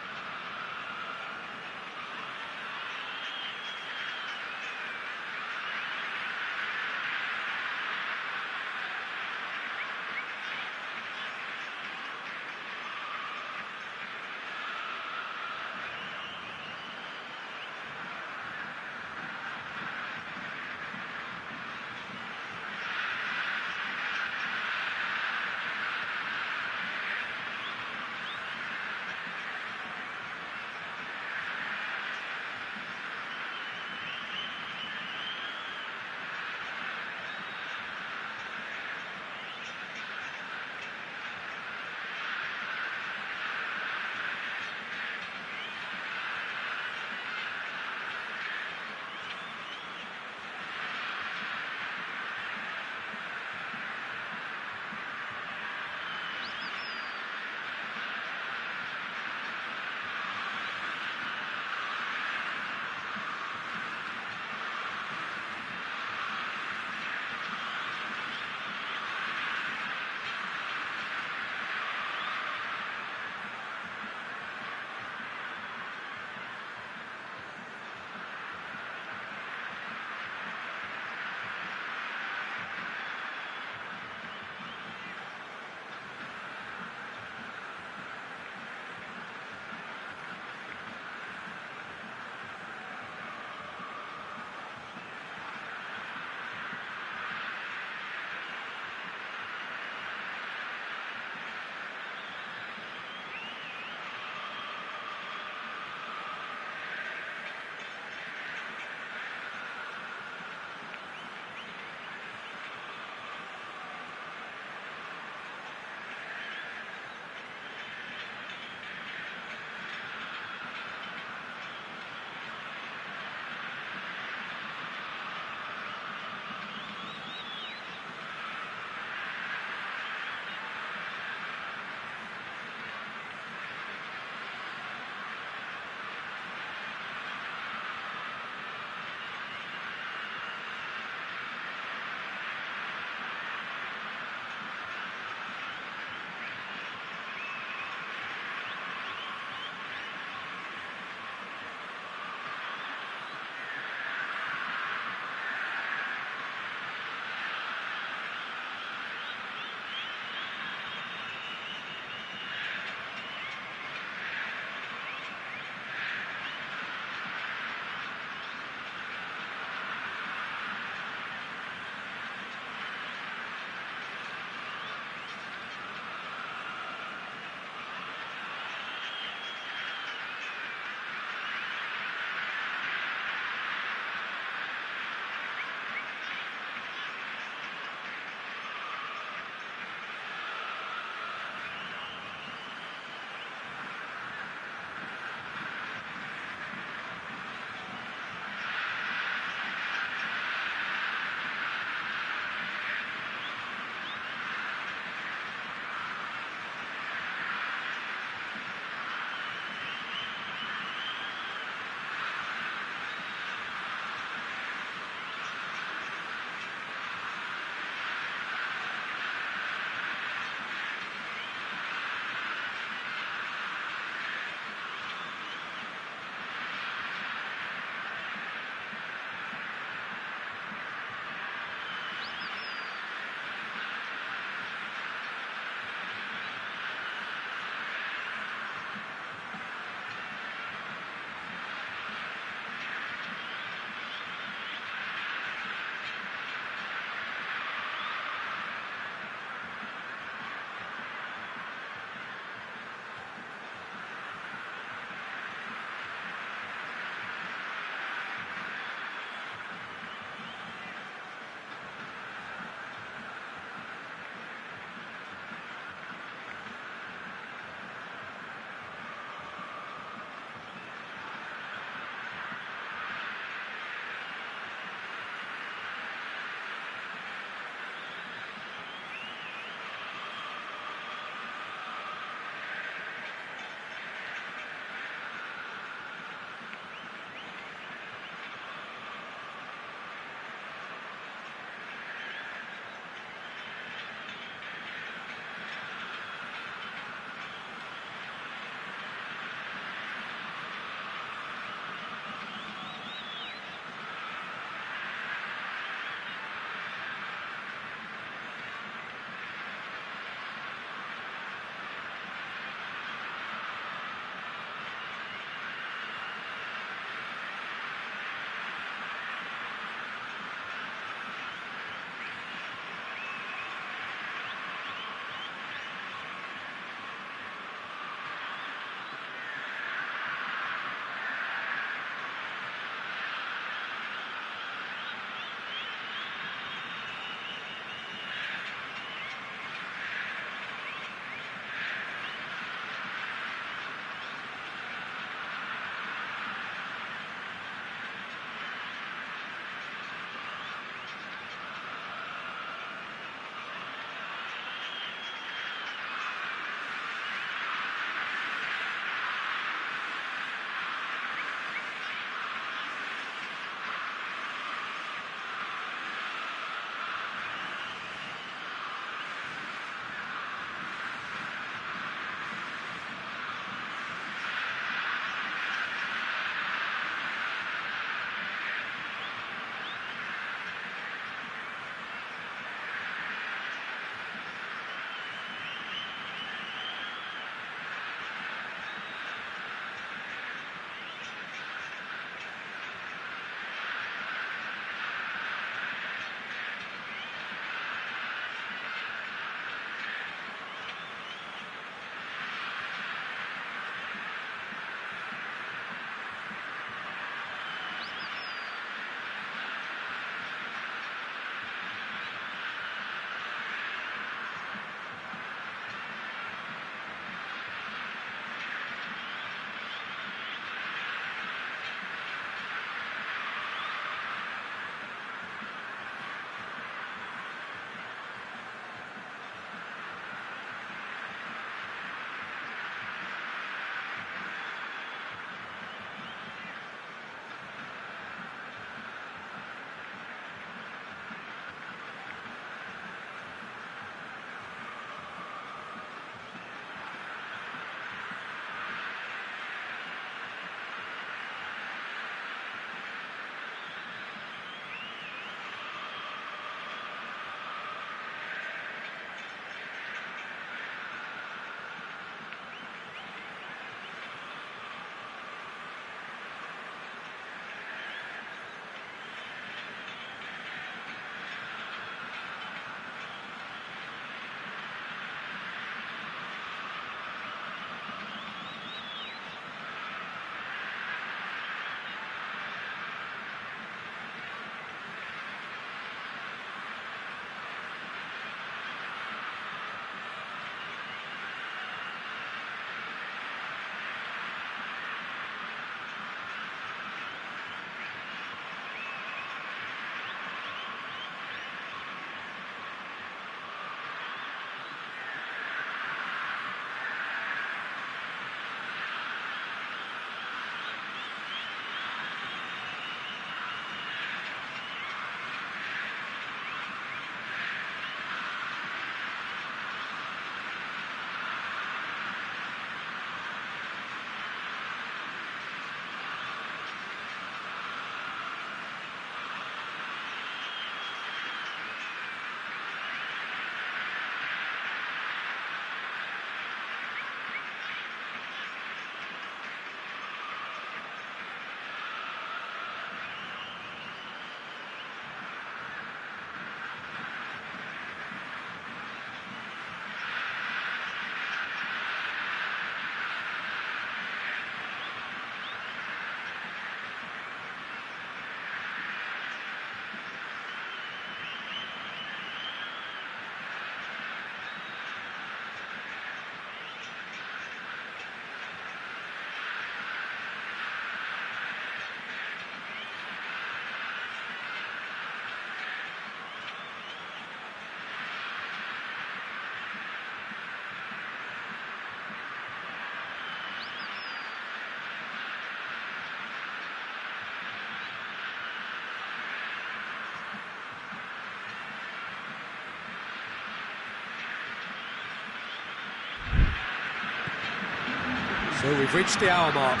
So we've reached the hour mark.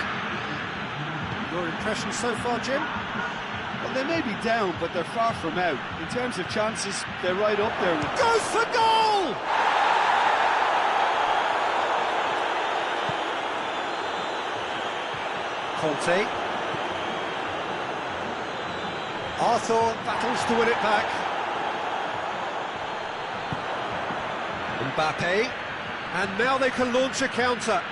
Your impression so far, Jim? Well, they may be down, but they're far from out. In terms of chances, they're right up there. Goes for goal! Conte. Arthur battles to win it back. Mbappe. And now they can launch a counter.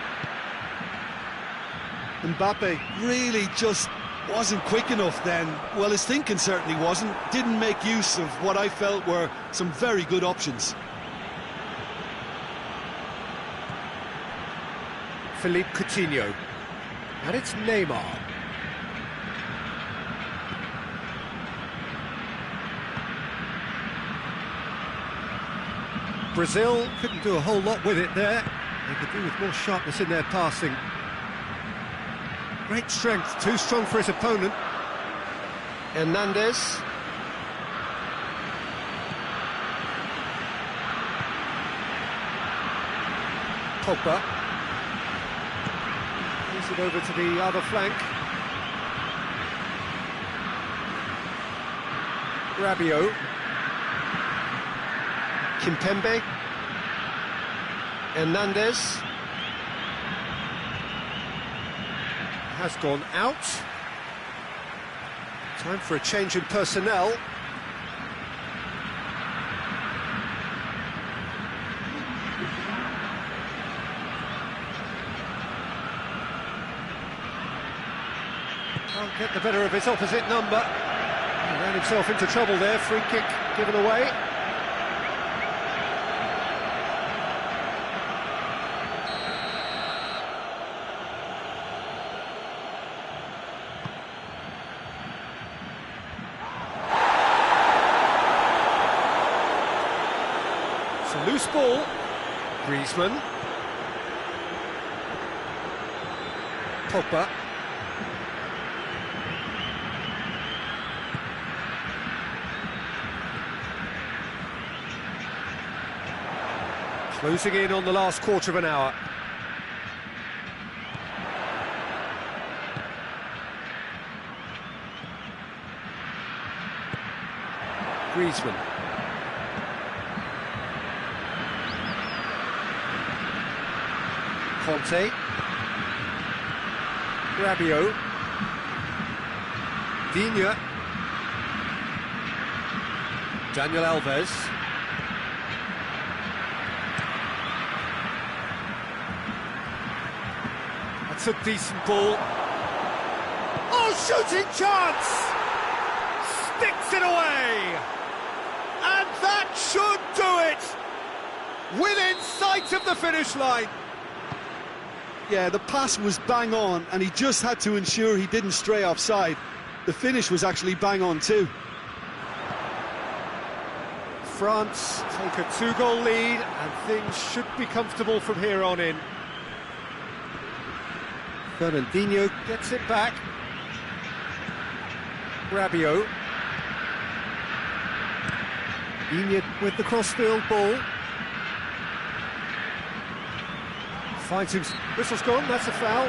Mbappe really just wasn't quick enough then. Well, his thinking certainly wasn't. Didn't make use of what I felt were some very good options. Philippe Coutinho. And it's Neymar. Brazil couldn't do a whole lot with it there. They could do with more sharpness in their passing. Great strength, too strong for his opponent. Hernandez. Pogba. Moves it over to the other flank. Rabiot. Kimpembe. Hernandez. Has gone out. Time for a change in personnel. Can't get the better of his opposite number. He ran himself into trouble there. Free kick given away. Loose ball. Griezmann. Pogba. Closing in on the last quarter of an hour. Griezmann. Conte. Rabiot. Digne. Daniel Alves. That's a decent ball. Oh, shooting chance! Sticks it away! And that should do it! Within sight of the finish line. Yeah, the pass was bang on, and he just had to ensure he didn't stray offside. The finish was actually bang on too. France take a 2-goal lead, and things should be comfortable from here on in. Fernandinho gets it back. Rabiot. Digne with the cross-field ball. Finds him. Whistle's gone, that's a foul.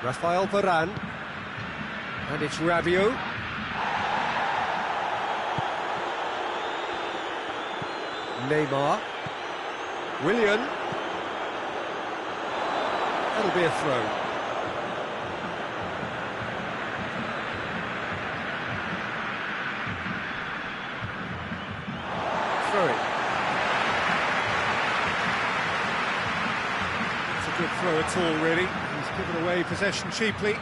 Raphael Varane. And it's Rabiot. Neymar. Willian. That'll be a throw. It's a good throw at all, really. He's given away possession cheaply.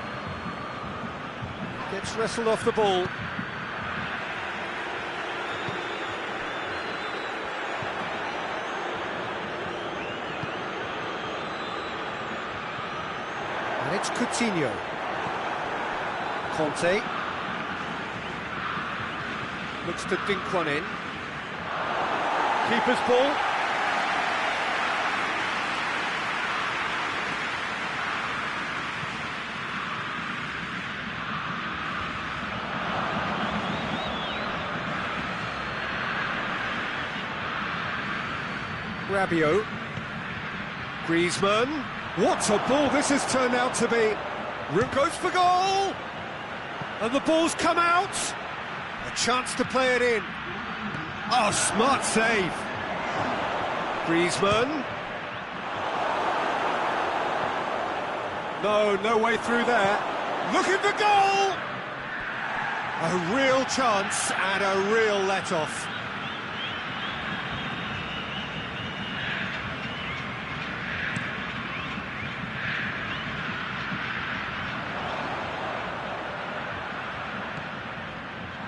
Gets wrestled off the ball. And it's Coutinho. Conte. Looks to dink one in. Keeper's ball. Rabiot. Griezmann. What a ball this has turned out to be. Root goes for goal. And the ball's come out. A chance to play it in. Oh, smart save. Griezmann. No way through there. Looking for goal! A real chance and a real let-off.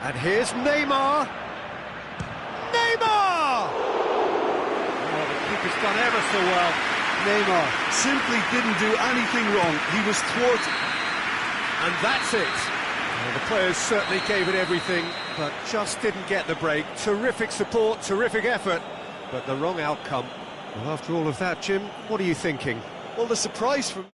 And here's Neymar. Neymar! Oh, the keeper's done ever so well. Neymar simply didn't do anything wrong. He was thwarted. And that's it. Well, the players certainly gave it everything, but just didn't get the break. Terrific support, terrific effort, but the wrong outcome. Well, after all of that, Jim, what are you thinking? Well, the surprise from